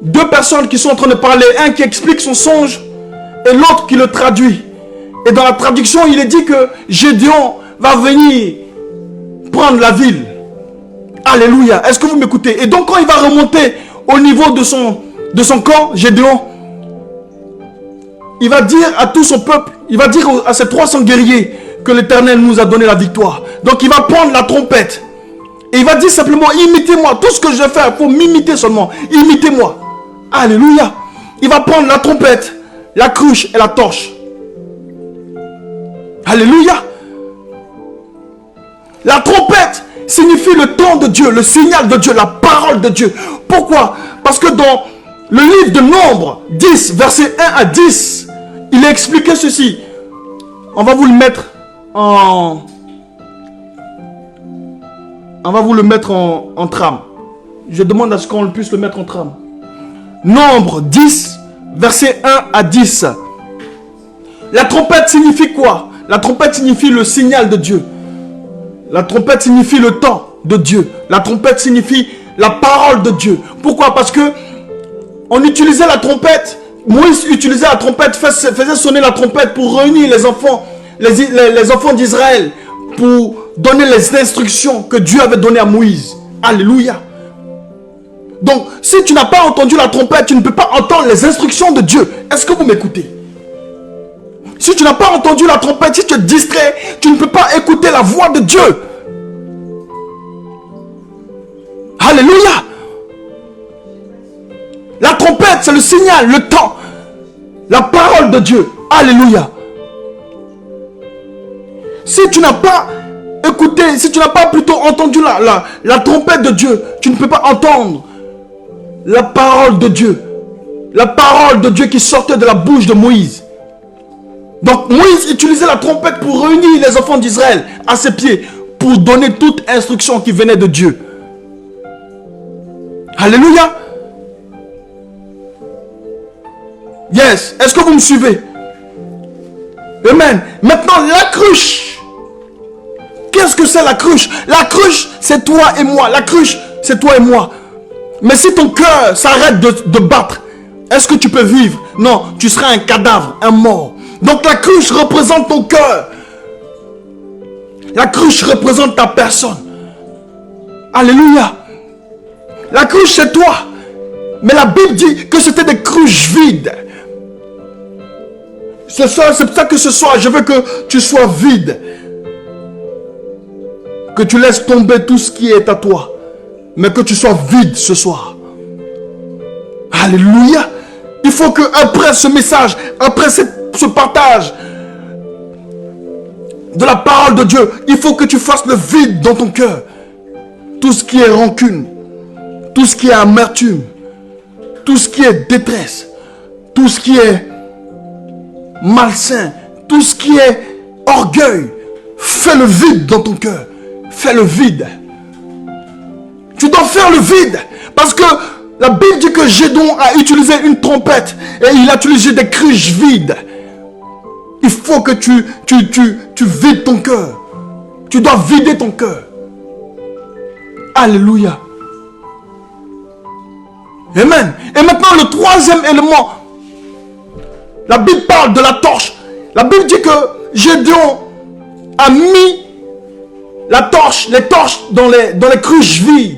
[SPEAKER 1] 2 personnes qui sont en train de parler. Un qui explique son songe et l'autre qui le traduit. Et dans la traduction, il est dit que Gédéon va venir prendre la ville. Alléluia. Est-ce que vous m'écoutez? Et donc quand il va remonter au niveau de son camp, Gédéon, il va dire à tout son peuple, il va dire à ses 300 guerriers que l'Éternel nous a donné la victoire. Donc il va prendre la trompette et il va dire simplement, imitez-moi. Tout ce que je fais, il faut m'imiter seulement. Imitez-moi. Alléluia. Il va prendre la trompette, la cruche et la torche. Alléluia. La trompette signifie le temps de Dieu, le signal de Dieu, la parole de Dieu. Pourquoi? Parce que dans le livre de Nombre 10, verset 1 à 10, il a expliqué ceci. On va vous le mettre en trame. Je demande à ce qu'on puisse le mettre en trame. Nombre 10, verset 1 à 10. La trompette signifie quoi? La trompette signifie le signal de Dieu. La trompette signifie le temps de Dieu. La trompette signifie la parole de Dieu. Pourquoi? Parce que on utilisait la trompette. Moïse utilisait la trompette, faisait sonner la trompette pour réunir les enfants d'Israël, pour donner les instructions que Dieu avait données à Moïse. Alléluia. Donc, si tu n'as pas entendu la trompette, tu ne peux pas entendre les instructions de Dieu. Est-ce que vous m'écoutez? Si tu n'as pas entendu la trompette, si tu es distrait, tu ne peux pas écouter la voix de Dieu. Alléluia. La trompette, c'est le signal, le temps. La parole de Dieu. Alléluia. Si tu n'as pas écouté, si tu n'as pas plutôt entendu la trompette de Dieu, tu ne peux pas entendre la parole de Dieu. La parole de Dieu qui sortait de la bouche de Moïse. Donc Moïse utilisait la trompette pour réunir les enfants d'Israël à ses pieds, pour donner toute instruction qui venait de Dieu. Alléluia. Yes. Est-ce que vous me suivez? Amen. Maintenant, la cruche. Qu'est-ce que c'est la cruche? La cruche, c'est toi et moi. La cruche, c'est toi et moi. Mais si ton cœur s'arrête de battre, est-ce que tu peux vivre? Non, tu seras un cadavre, un mort. Donc la cruche représente ton cœur. La cruche représente ta personne. Alléluia. La cruche, c'est toi. Mais la Bible dit que c'était des cruches vides. C'est pour ça que ce soir, je veux que tu sois vide. Que tu laisses tomber tout ce qui est à toi. Mais que tu sois vide ce soir. Alléluia. Il faut que après ce message, après ce partage de la parole de Dieu, il faut que tu fasses le vide dans ton cœur. Tout ce qui est rancune, tout ce qui est amertume, tout ce qui est détresse, tout ce qui est malsain, tout ce qui est orgueil, fais le vide dans ton cœur. Fais le vide. Tu dois faire le vide. Parce que la Bible dit que Gédéon a utilisé une trompette et il a utilisé des cruches vides. Il faut que tu vides ton cœur. Tu dois vider ton cœur. Alléluia. Amen. Et maintenant le troisième élément. La Bible parle de la torche. La Bible dit que Gédéon a mis les torches dans les cruches vides.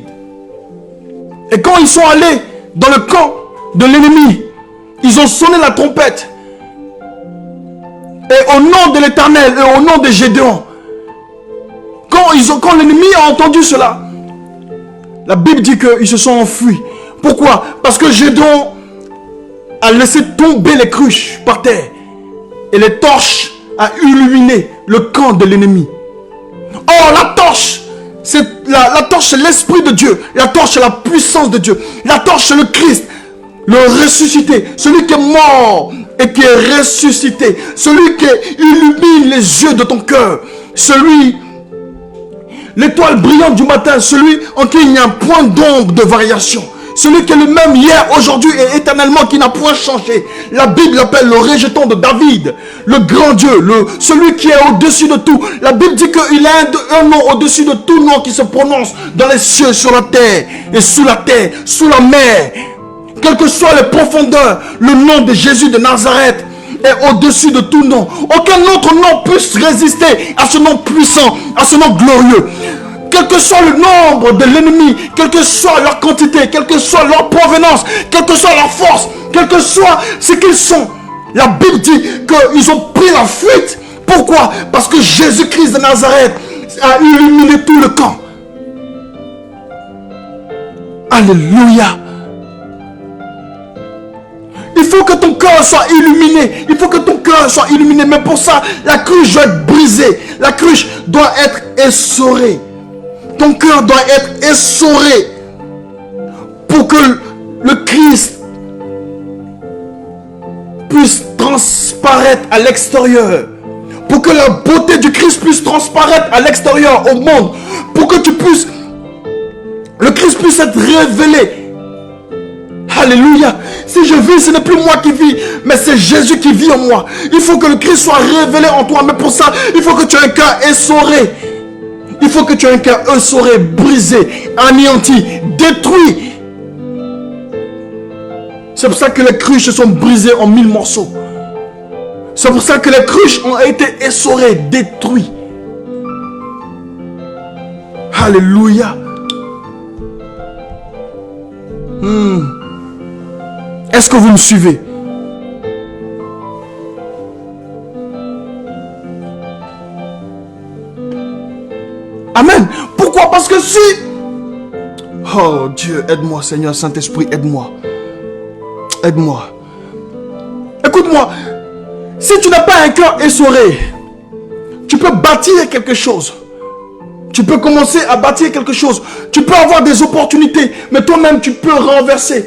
[SPEAKER 1] Et quand ils sont allés dans le camp de l'ennemi, ils ont sonné la trompette. Et au nom de l'Éternel et au nom de Gédéon, quand l'ennemi a entendu cela, la Bible dit qu'ils se sont enfuis. Pourquoi? Parce que Gédéon a laissé tomber les cruches par terre. Et les torches a illuminé le camp de l'ennemi. Oh, la torche, c'est l'Esprit de Dieu. La torche, c'est la puissance de Dieu. La torche, c'est le Christ, le ressuscité. Celui qui est mort et qui est ressuscité. Celui qui illumine les yeux de ton cœur. L'étoile brillante du matin. Celui en qui il n'y a un point d'ombre de variation. Celui qui est le même hier, aujourd'hui et éternellement, qui n'a point changé. La Bible l'appelle le rejeton de David, le grand Dieu, celui qui est au-dessus de tout. La Bible dit qu'il a un nom au-dessus de tout nom qui se prononce dans les cieux, sur la terre, sous la mer. Quelles que soient les profondeurs, le nom de Jésus de Nazareth est au-dessus de tout nom. Aucun autre nom puisse résister à ce nom puissant, à ce nom glorieux. Quel que soit le nombre de l'ennemi, quelle que soit leur quantité, quelle que soit leur provenance, quelle que soit leur force, quel que soit ce qu'ils sont, la Bible dit qu'ils ont pris la fuite. Pourquoi? Parce que Jésus-Christ de Nazareth a illuminé tout le camp. Alléluia. Il faut que ton cœur soit illuminé. Il faut que ton cœur soit illuminé. Mais pour ça, la cruche doit être brisée. La cruche doit être essorée. Ton cœur doit être essoré pour que le Christ puisse transparaître à l'extérieur. Pour que la beauté du Christ puisse transparaître à l'extérieur, au monde. Pour que le Christ puisse être révélé. Alléluia. Si je vis, ce n'est plus moi qui vis, mais c'est Jésus qui vit en moi. Il faut que le Christ soit révélé en toi. Mais pour ça, il faut que tu aies un cœur essoré. Il faut que tu aies un cœur essoré, brisé, anéanti, détruit. C'est pour ça que les cruches se sont brisées en 1000 morceaux. C'est pour ça que les cruches ont été essorées, détruites. Alléluia. Est-ce que vous me suivez? Amen. Pourquoi? Parce que si... Oh Dieu, aide-moi Seigneur, Saint-Esprit, aide-moi. Aide-moi. Écoute-moi. Si tu n'as pas un cœur essoré, tu peux bâtir quelque chose. Tu peux commencer à bâtir quelque chose. Tu peux avoir des opportunités, mais toi-même tu peux renverser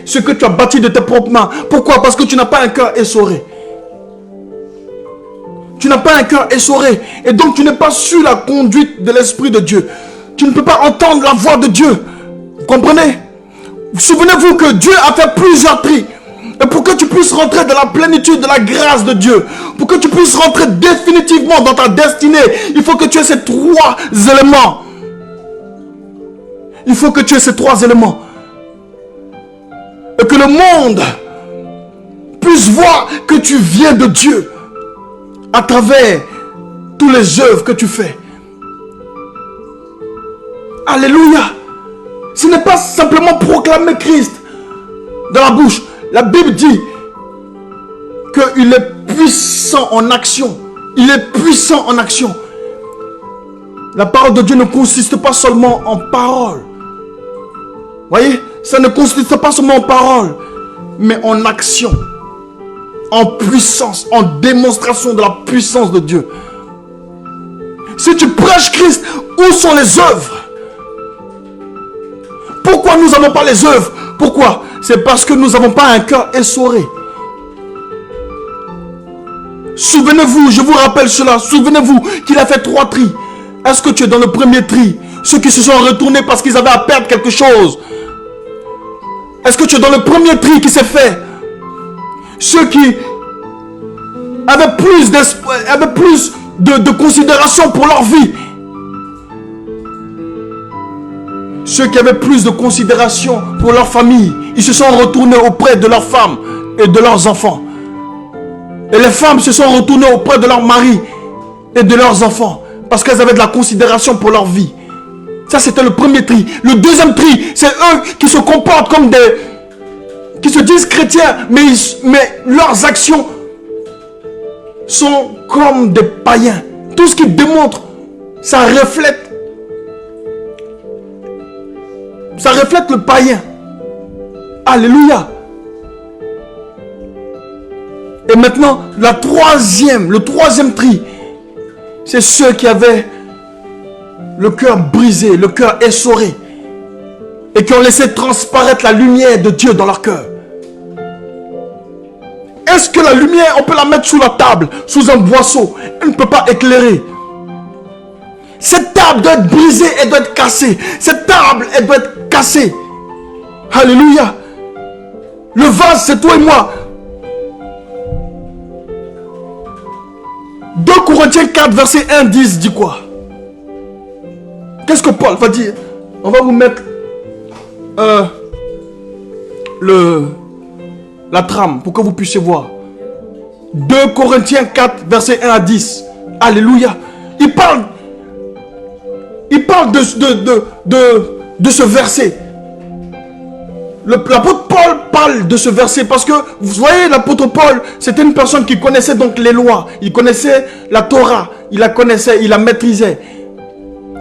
[SPEAKER 1] ce que tu as bâti de tes propres mains. Pourquoi? Parce que tu n'as pas un cœur essoré. Tu n'as pas un cœur essoré. Et donc tu n'es pas sur la conduite de l'Esprit de Dieu. Tu ne peux pas entendre la voix de Dieu. Vous comprenez? Souvenez-vous que Dieu a fait plusieurs tris. Et pour que tu puisses rentrer dans la plénitude de la grâce de Dieu, pour que tu puisses rentrer définitivement dans ta destinée, il faut que tu aies ces trois éléments. Il faut que tu aies ces trois éléments. Et que le monde puisse voir que tu viens de Dieu à travers toutes les œuvres que tu fais. Alléluia. Ce n'est pas simplement proclamer Christ dans la bouche. La Bible dit qu'il est puissant en action. Il est puissant en action. La parole de Dieu ne consiste pas seulement en parole. Voyez, ça ne consiste pas seulement en parole, mais en action, en puissance, en démonstration de la puissance de Dieu. Si tu prêches Christ, où sont les œuvres? Pourquoi nous n'avons pas les œuvres? Pourquoi? C'est parce que nous n'avons pas un cœur essoré. Souvenez-vous, je vous rappelle cela, souvenez-vous qu'il a fait 3 tris. Est-ce que tu es dans le premier tri? Ceux qui se sont retournés parce qu'ils avaient à perdre quelque chose. Est-ce que tu es dans le premier tri qui s'est fait? Ceux qui avaient plus de considération pour leur vie. Ceux qui avaient plus de considération pour leur famille, ils se sont retournés auprès de leurs femmes et de leurs enfants. Et les femmes se sont retournées auprès de leurs maris et de leurs enfants parce qu'elles avaient de la considération pour leur vie. Ça, c'était le premier tri. Le deuxième tri, c'est eux qui se comportent comme qui se disent chrétiens, mais leurs actions sont comme des païens. Tout ce qu'ils démontrent, ça reflète le païen. Alléluia. Et maintenant, le troisième tri, c'est ceux qui avaient le cœur brisé, le cœur essoré, et qui ont laissé transparaître la lumière de Dieu dans leur cœur. Est-ce que la lumière, on peut la mettre sous la table, sous un boisseau? Elle ne peut pas éclairer. Cette table doit être brisée, elle doit être cassée. Cette table, elle doit être cassée. Alléluia. Le vase, c'est toi et moi. 2 Corinthiens 4, verset 1, 10 dit quoi? Qu'est-ce que Paul va dire? On va vous mettre la trame pour que vous puissiez voir. 2 Corinthiens 4, verset 1 à 10. Alléluia. Il parle de ce verset. L'apôtre Paul parle de ce verset parce que, vous voyez, l'apôtre Paul, c'était une personne qui connaissait donc les lois. Il connaissait la Torah. Il la connaissait, il la maîtrisait.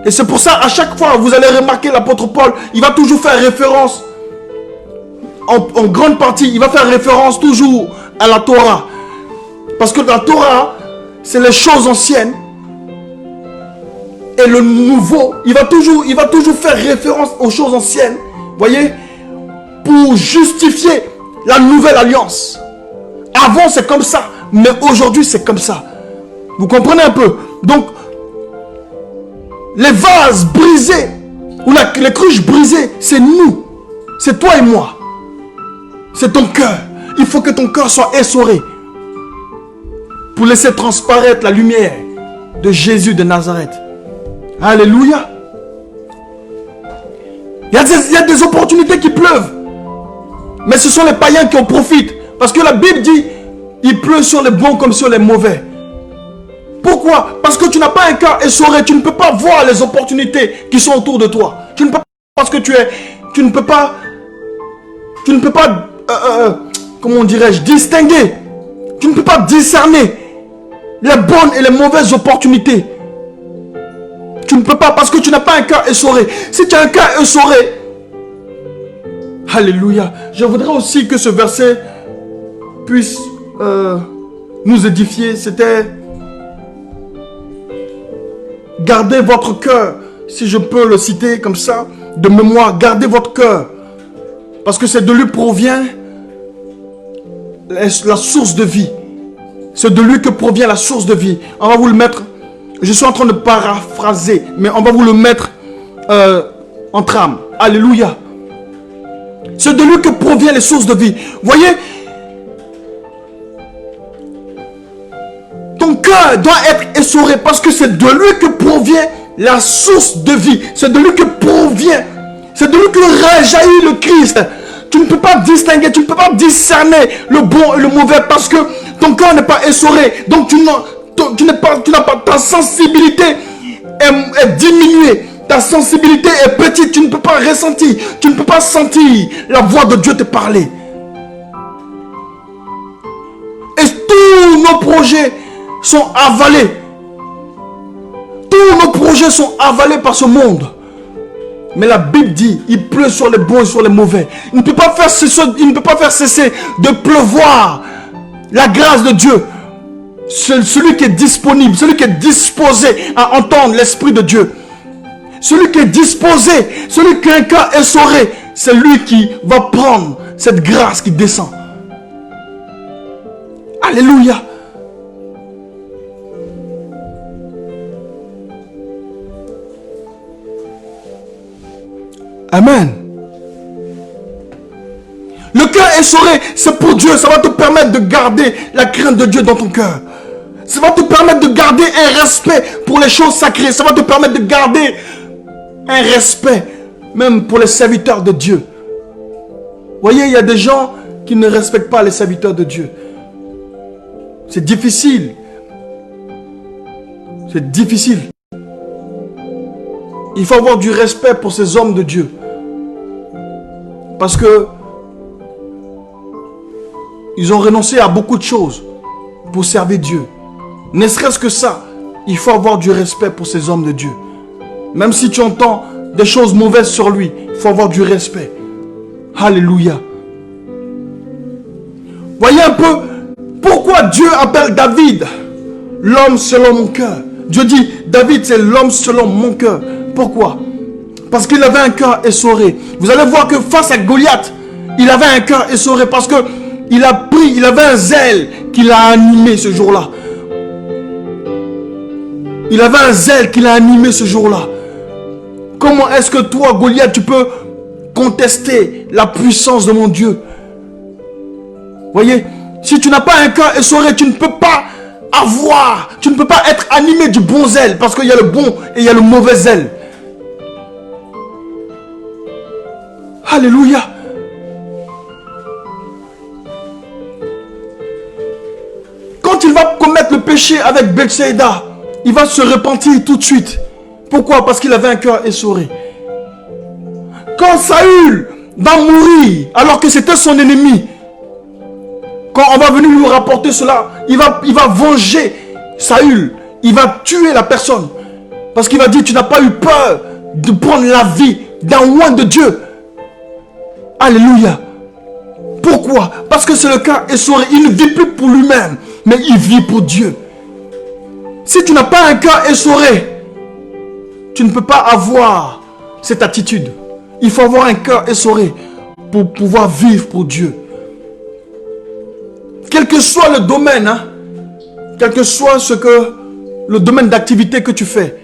[SPEAKER 1] Et c'est pour ça, à chaque fois, vous allez remarquer l'apôtre Paul, il va toujours faire référence, en grande partie, il va faire référence toujours à la Torah. Parce que la Torah, c'est les choses anciennes. Et le nouveau, il va toujours faire référence aux choses anciennes. Voyez, pour justifier la nouvelle alliance. Avant, c'est comme ça. Mais aujourd'hui, c'est comme ça. Vous comprenez un peu? Donc, les vases brisés, ou les cruches brisées, c'est nous. C'est toi et moi. C'est ton cœur. Il faut que ton cœur soit essoré pour laisser transparaître la lumière de Jésus de Nazareth. Alléluia. Il y a des opportunités qui pleuvent. Mais ce sont les païens qui en profitent. Parce que la Bible dit, il pleut sur les bons comme sur les mauvais. Pourquoi? Parce que tu n'as pas un cœur essoré. Tu ne peux pas voir les opportunités qui sont autour de toi. Tu ne peux pas, parce que tu ne peux pas, comment dirais-je, distinguer. Tu ne peux pas discerner les bonnes et les mauvaises opportunités. tu ne peux pas parce que tu n'as pas un cœur essoré. Si tu as un cœur essoré, alléluia. Je voudrais aussi que ce verset puisse nous édifier. C'était gardez votre cœur, si je peux le citer comme ça, de mémoire, gardez votre cœur. Parce que c'est de lui provient la source de vie. C'est de lui que provient la source de vie. On va vous le mettre, je suis en train de paraphraser, mais on va vous le mettre en trame. Alléluia. C'est de lui que provient les sources de vie. Voyez, ton cœur doit être essoré parce que c'est de lui que provient la source de vie. C'est de lui que provient, c'est de lui que rejaillit le Christ. Tu ne peux pas distinguer, tu ne peux pas discerner le bon et le mauvais parce que ton cœur n'est pas essoré. Donc tu n'as pas, ta sensibilité est diminuée. Ta sensibilité est petite, tu ne peux pas ressentir, tu ne peux pas sentir la voix de Dieu te parler. Et tous nos projets sont avalés. Tous nos projets sont avalés par ce monde. Mais la Bible dit, il pleut sur les bons et sur les mauvais. Il ne peut pas faire cesser de pleuvoir la grâce de Dieu. Celui qui est disponible, celui qui est disposé à entendre l'Esprit de Dieu. Celui qui est disposé, celui qui a un cœur essoré, c'est lui qui va prendre cette grâce qui descend. Alléluia. Amen. Le cœur essoré, c'est pour Dieu. Ça va te permettre de garder la crainte de Dieu dans ton cœur. Ça va te permettre de garder un respect pour les choses sacrées. Ça va te permettre de garder un respect même pour les serviteurs de Dieu. Voyez, il y a des gens qui ne respectent pas les serviteurs de Dieu. C'est difficile. C'est difficile. Il faut avoir du respect pour ces hommes de Dieu. Parce que ils ont renoncé à beaucoup de choses pour servir Dieu. Ne serait-ce que ça, il faut avoir du respect pour ces hommes de Dieu. Même si tu entends des choses mauvaises sur lui, il faut avoir du respect. Alléluia. Voyez un peu pourquoi Dieu appelle David l'homme selon mon cœur. Dieu dit, David c'est l'homme selon mon cœur. Pourquoi? Parce qu'il avait un cœur essoré. Vous allez voir que face à Goliath, il avait un cœur essoré parce que il avait un zèle qui l'a animé ce jour-là. Il avait un zèle qui l'a animé ce jour-là. Comment est-ce que toi, Goliath, tu peux contester la puissance de mon Dieu? Voyez, si tu n'as pas un cœur essoré, tu ne peux pas tu ne peux pas être animé du bon zèle parce qu'il y a le bon et il y a le mauvais zèle. Alléluia. Quand il va commettre le péché avec Bathsheba, il va se repentir tout de suite. Pourquoi? Parce qu'il avait un cœur essoré. Quand Saül va mourir, alors que c'était son ennemi, quand on va venir lui rapporter cela, il va venger Saül. Il va tuer la personne. Parce qu'il va dire, tu n'as pas eu peur de prendre la vie d'un oint de Dieu. Alléluia. Pourquoi? Parce que c'est le cœur essoré. Il ne vit plus pour lui-même, mais il vit pour Dieu. Si tu n'as pas un cœur essoré, tu ne peux pas avoir cette attitude. Il faut avoir un cœur essoré pour pouvoir vivre pour Dieu. Quel que soit le domaine, quel que soit le domaine d'activité que tu fais,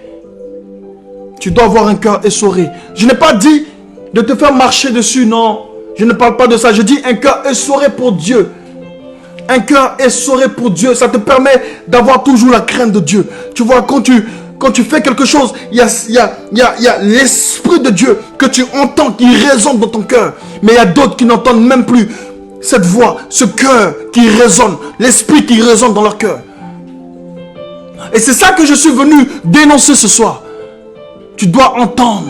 [SPEAKER 1] tu dois avoir un cœur essoré. Je n'ai pas dit de te faire marcher dessus, non. Je ne parle pas de ça. Je dis un cœur essoré pour Dieu. Un cœur essoré pour Dieu, ça te permet d'avoir toujours la crainte de Dieu. Tu vois, quand tu fais quelque chose, il y a l'Esprit de Dieu que tu entends qui résonne dans ton cœur. Mais il y a d'autres qui n'entendent même plus cette voix, ce cœur qui résonne, l'Esprit qui résonne dans leur cœur. Et c'est ça que je suis venu dénoncer ce soir. Tu dois entendre.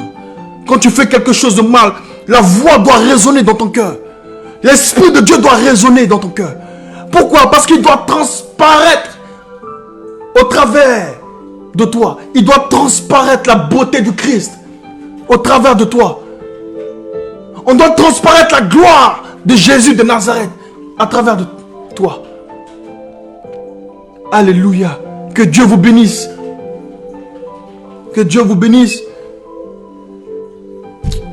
[SPEAKER 1] Quand tu fais quelque chose de mal, la voix doit résonner dans ton cœur. L'Esprit de Dieu doit résonner dans ton cœur. Pourquoi? Parce qu'il doit transparaître au travers de toi. Il doit transparaître la beauté du Christ au travers de toi. On doit transparaître la gloire de Jésus de Nazareth à travers de toi. Alléluia. Que Dieu vous bénisse. Que Dieu vous bénisse.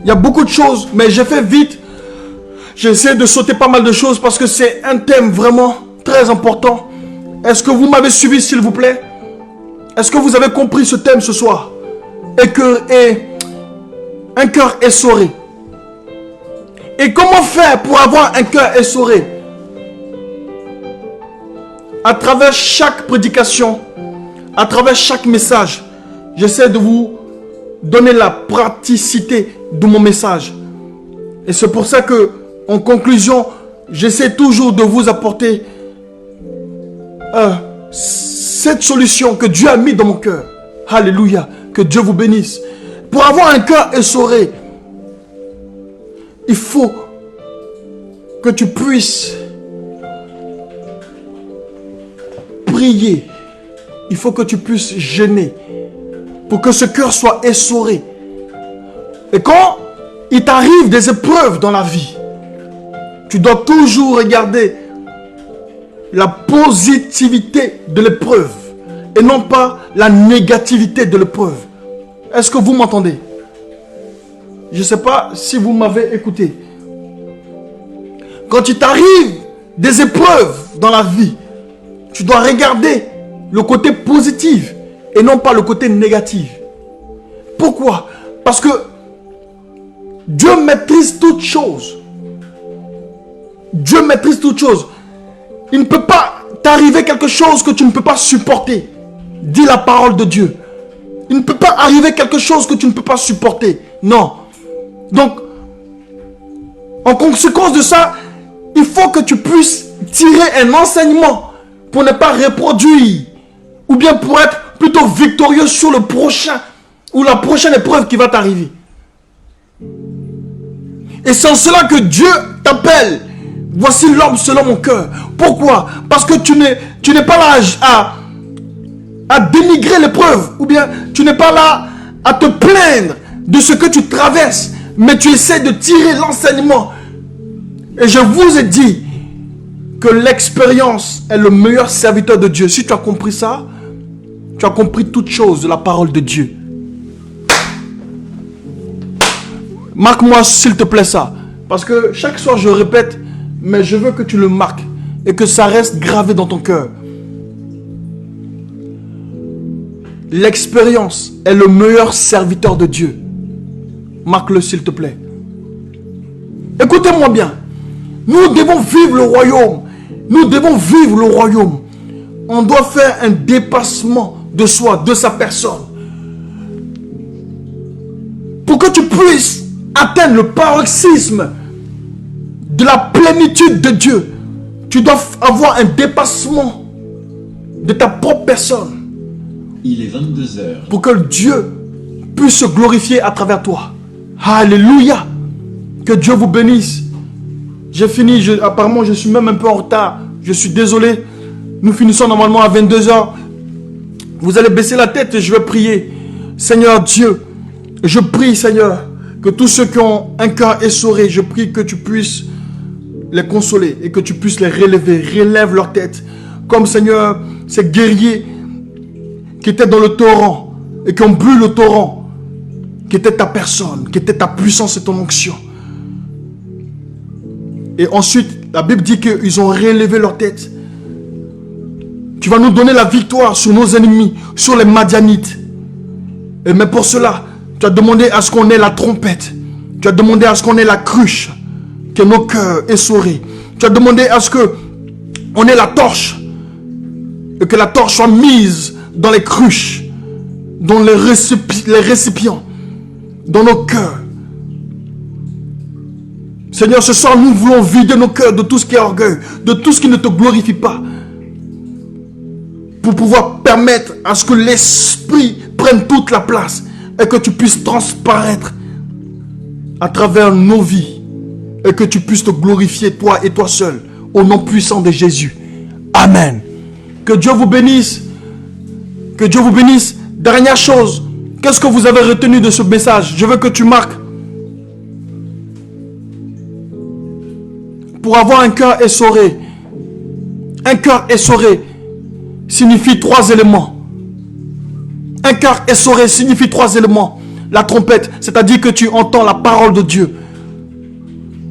[SPEAKER 1] Il y a beaucoup de choses, mais j'ai fait vite. J'essaie de sauter pas mal de choses parce que c'est un thème vraiment très important. Est-ce que vous m'avez suivi, s'il vous plaît? Est-ce que vous avez compris ce thème ce soir? Un cœur essoré. Et comment faire pour avoir un cœur essoré? À travers chaque prédication, à travers chaque message, j'essaie de vous donner la praticité de mon message. Et c'est pour ça que, en conclusion, j'essaie toujours de vous apporter cette solution que Dieu a mis dans mon cœur. Alléluia. Que Dieu vous bénisse. Pour avoir un cœur essoré, il faut que tu puisses prier. Il faut que tu puisses jeûner pour que ce cœur soit essoré. Et quand il t'arrive des épreuves dans la vie, tu dois toujours regarder la positivité de l'épreuve et non pas la négativité de l'épreuve. Est-ce que vous m'entendez? Je ne sais pas si vous m'avez écouté. Quand il t'arrive des épreuves dans la vie, tu dois regarder le côté positif et non pas le côté négatif. Pourquoi? Parce que Dieu maîtrise toutes choses. Dieu maîtrise toutes choses. Il ne peut pas t'arriver quelque chose que tu ne peux pas supporter. Dis la parole de Dieu. Il ne peut pas arriver quelque chose que tu ne peux pas supporter. Non. Donc, en conséquence de ça, il faut que tu puisses tirer un enseignement pour ne pas reproduire, ou bien pour être plutôt victorieux sur le prochain ou la prochaine épreuve qui va t'arriver. Et c'est en cela que Dieu t'appelle. Voici l'homme selon mon cœur. Pourquoi? Parce que tu n'es pas là à dénigrer l'épreuve, ou bien tu n'es pas là à te plaindre de ce que tu traverses, mais tu essaies de tirer l'enseignement. Et je vous ai dit que l'expérience est le meilleur serviteur de Dieu. Si tu as compris ça, tu as compris toute chose de la parole de Dieu. Marque-moi s'il te plaît ça. Parce que chaque soir je répète, mais je veux que tu le marques et que ça reste gravé dans ton cœur. L'expérience est le meilleur serviteur de Dieu. Marque-le s'il te plaît. Écoutez-moi bien. Nous devons vivre le royaume. Nous devons vivre le royaume. On doit faire un dépassement de soi, de sa personne. Pour que tu puisses atteindre le paroxysme de la plénitude de Dieu, tu dois avoir un dépassement de ta propre personne.
[SPEAKER 3] Il est 22h.
[SPEAKER 1] Pour que Dieu puisse se glorifier à travers toi. Alléluia. Que Dieu vous bénisse. J'ai fini, apparemment je suis même un peu en retard. Je suis désolé. Nous finissons normalement à 22h. Vous allez baisser la tête et je vais prier. Seigneur Dieu, je prie Seigneur, que tous ceux qui ont un cœur essoré, je prie que tu puisses les consoler et que tu puisses les relever. Relève leur tête. Comme Seigneur, ces guerriers qui étaient dans le torrent et qui ont bu le torrent, qui était ta personne, qui était ta puissance et ton onction. Et ensuite, la Bible dit qu'ils ont relevé leur tête. Tu vas nous donner la victoire sur nos ennemis, sur les Madianites. Et mais pour cela, tu as demandé à ce qu'on ait la trompette. Tu as demandé à ce qu'on ait la cruche, que nos cœurs essorés. Tu as demandé à ce qu'on ait la torche, et que la torche soit mise dans les cruches, dans les récipients, dans nos cœurs. Seigneur, ce soir, nous voulons vider nos cœurs de tout ce qui est orgueil, de tout ce qui ne te glorifie pas, pour pouvoir permettre à ce que l'Esprit prenne toute la place et que tu puisses transparaître à travers nos vies et que tu puisses te glorifier toi et toi seul, au nom puissant de Jésus. Amen. Que Dieu vous bénisse. Que Dieu vous bénisse. Dernière chose, qu'est-ce que vous avez retenu de ce message? Je veux que tu marques. Pour avoir un cœur essoré. Un cœur essoré signifie 3 éléments. Un cœur essoré signifie 3 éléments. La trompette, c'est-à-dire que tu entends la parole de Dieu.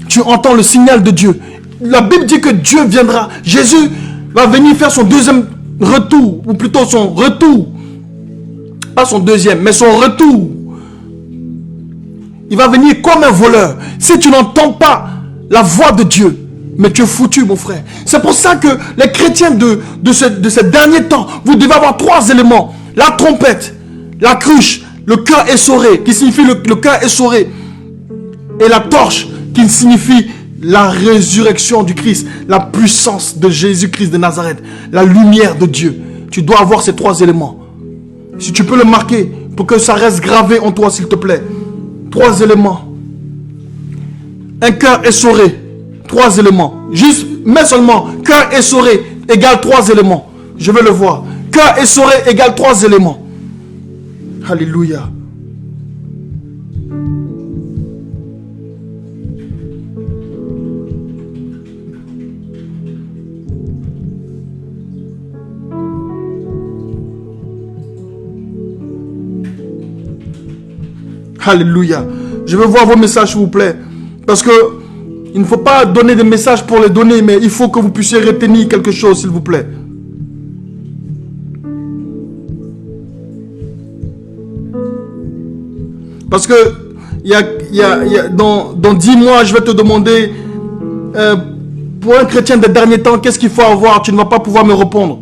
[SPEAKER 1] Tu entends le signal de Dieu. La Bible dit que Dieu viendra. Jésus va venir faire son deuxième retour, ou plutôt son retour. Pas son deuxième, mais son retour. Il va venir comme un voleur. Si tu n'entends pas la voix de Dieu, mais tu es foutu, mon frère. C'est pour ça que les chrétiens de ces derniers temps, vous devez avoir 3 éléments. La trompette, la cruche, le cœur essoré, qui signifie le cœur essoré, et la torche, qui signifie la résurrection du Christ, la puissance de Jésus-Christ de Nazareth, la lumière de Dieu. Tu dois avoir ces 3 éléments. Si tu peux le marquer, pour que ça reste gravé en toi, s'il te plaît. 3 éléments. Un cœur essoré. 3 éléments. Juste, mets seulement cœur essoré égale 3 éléments. Je veux le voir. Cœur essoré égale 3 éléments. Alléluia. Alléluia. Je veux voir vos messages, s'il vous plaît. Parce que il ne faut pas donner des messages pour les donner, mais il faut que vous puissiez retenir quelque chose, s'il vous plaît. Parce que dans 10 mois, je vais te demander, pour un chrétien des derniers temps, qu'est-ce qu'il faut avoir? Tu ne vas pas pouvoir me répondre.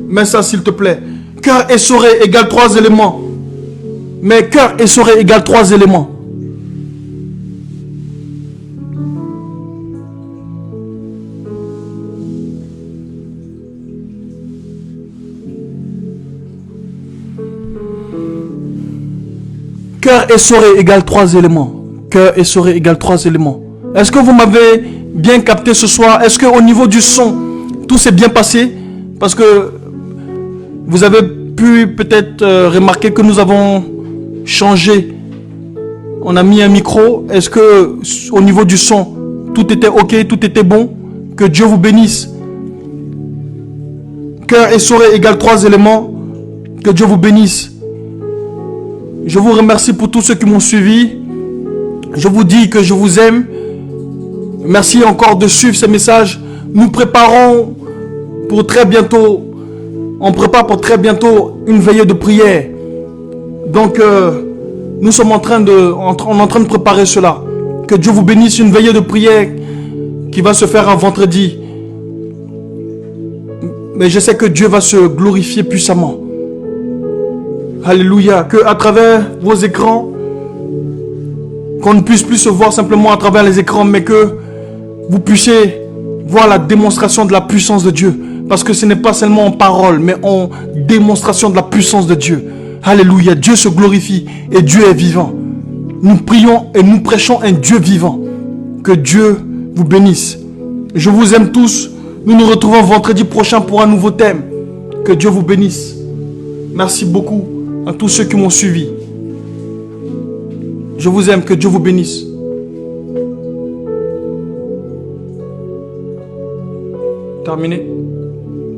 [SPEAKER 1] Mets ça, s'il te plaît. Cœur essoré égale 3 éléments. Mais cœur essoré égale 3 éléments. Cœur essoré égale 3 éléments. Cœur essoré égale 3 éléments. Est-ce que vous m'avez bien capté ce soir? Est-ce qu'au niveau du son, tout s'est bien passé? Parce que vous avez pu peut-être remarquer que nous avons changé. On a mis un micro. Est-ce que au niveau du son, tout était ok, tout était bon? Que Dieu vous bénisse. Cœur essoré égale 3 éléments. Que Dieu vous bénisse. Je vous remercie pour tous ceux qui m'ont suivi. Je vous dis que je vous aime. Merci encore de suivre ces messages. Nous préparons pour très bientôt. On prépare pour très bientôt une veillée de prière. Donc, nous sommes en train de préparer cela. Que Dieu vous bénisse, une veillée de prière qui va se faire un vendredi. Mais je sais que Dieu va se glorifier puissamment. Alléluia. Que à travers vos écrans, qu'on ne puisse plus se voir simplement à travers les écrans, mais que vous puissiez voir la démonstration de la puissance de Dieu. Parce que ce n'est pas seulement en parole, mais en démonstration de la puissance de Dieu. Alléluia. Dieu se glorifie et Dieu est vivant. Nous prions et nous prêchons un Dieu vivant. Que Dieu vous bénisse. Je vous aime tous. Nous nous retrouvons vendredi prochain pour un nouveau thème. Que Dieu vous bénisse. Merci beaucoup à tous ceux qui m'ont suivi. Je vous aime. Que Dieu vous bénisse. Terminé.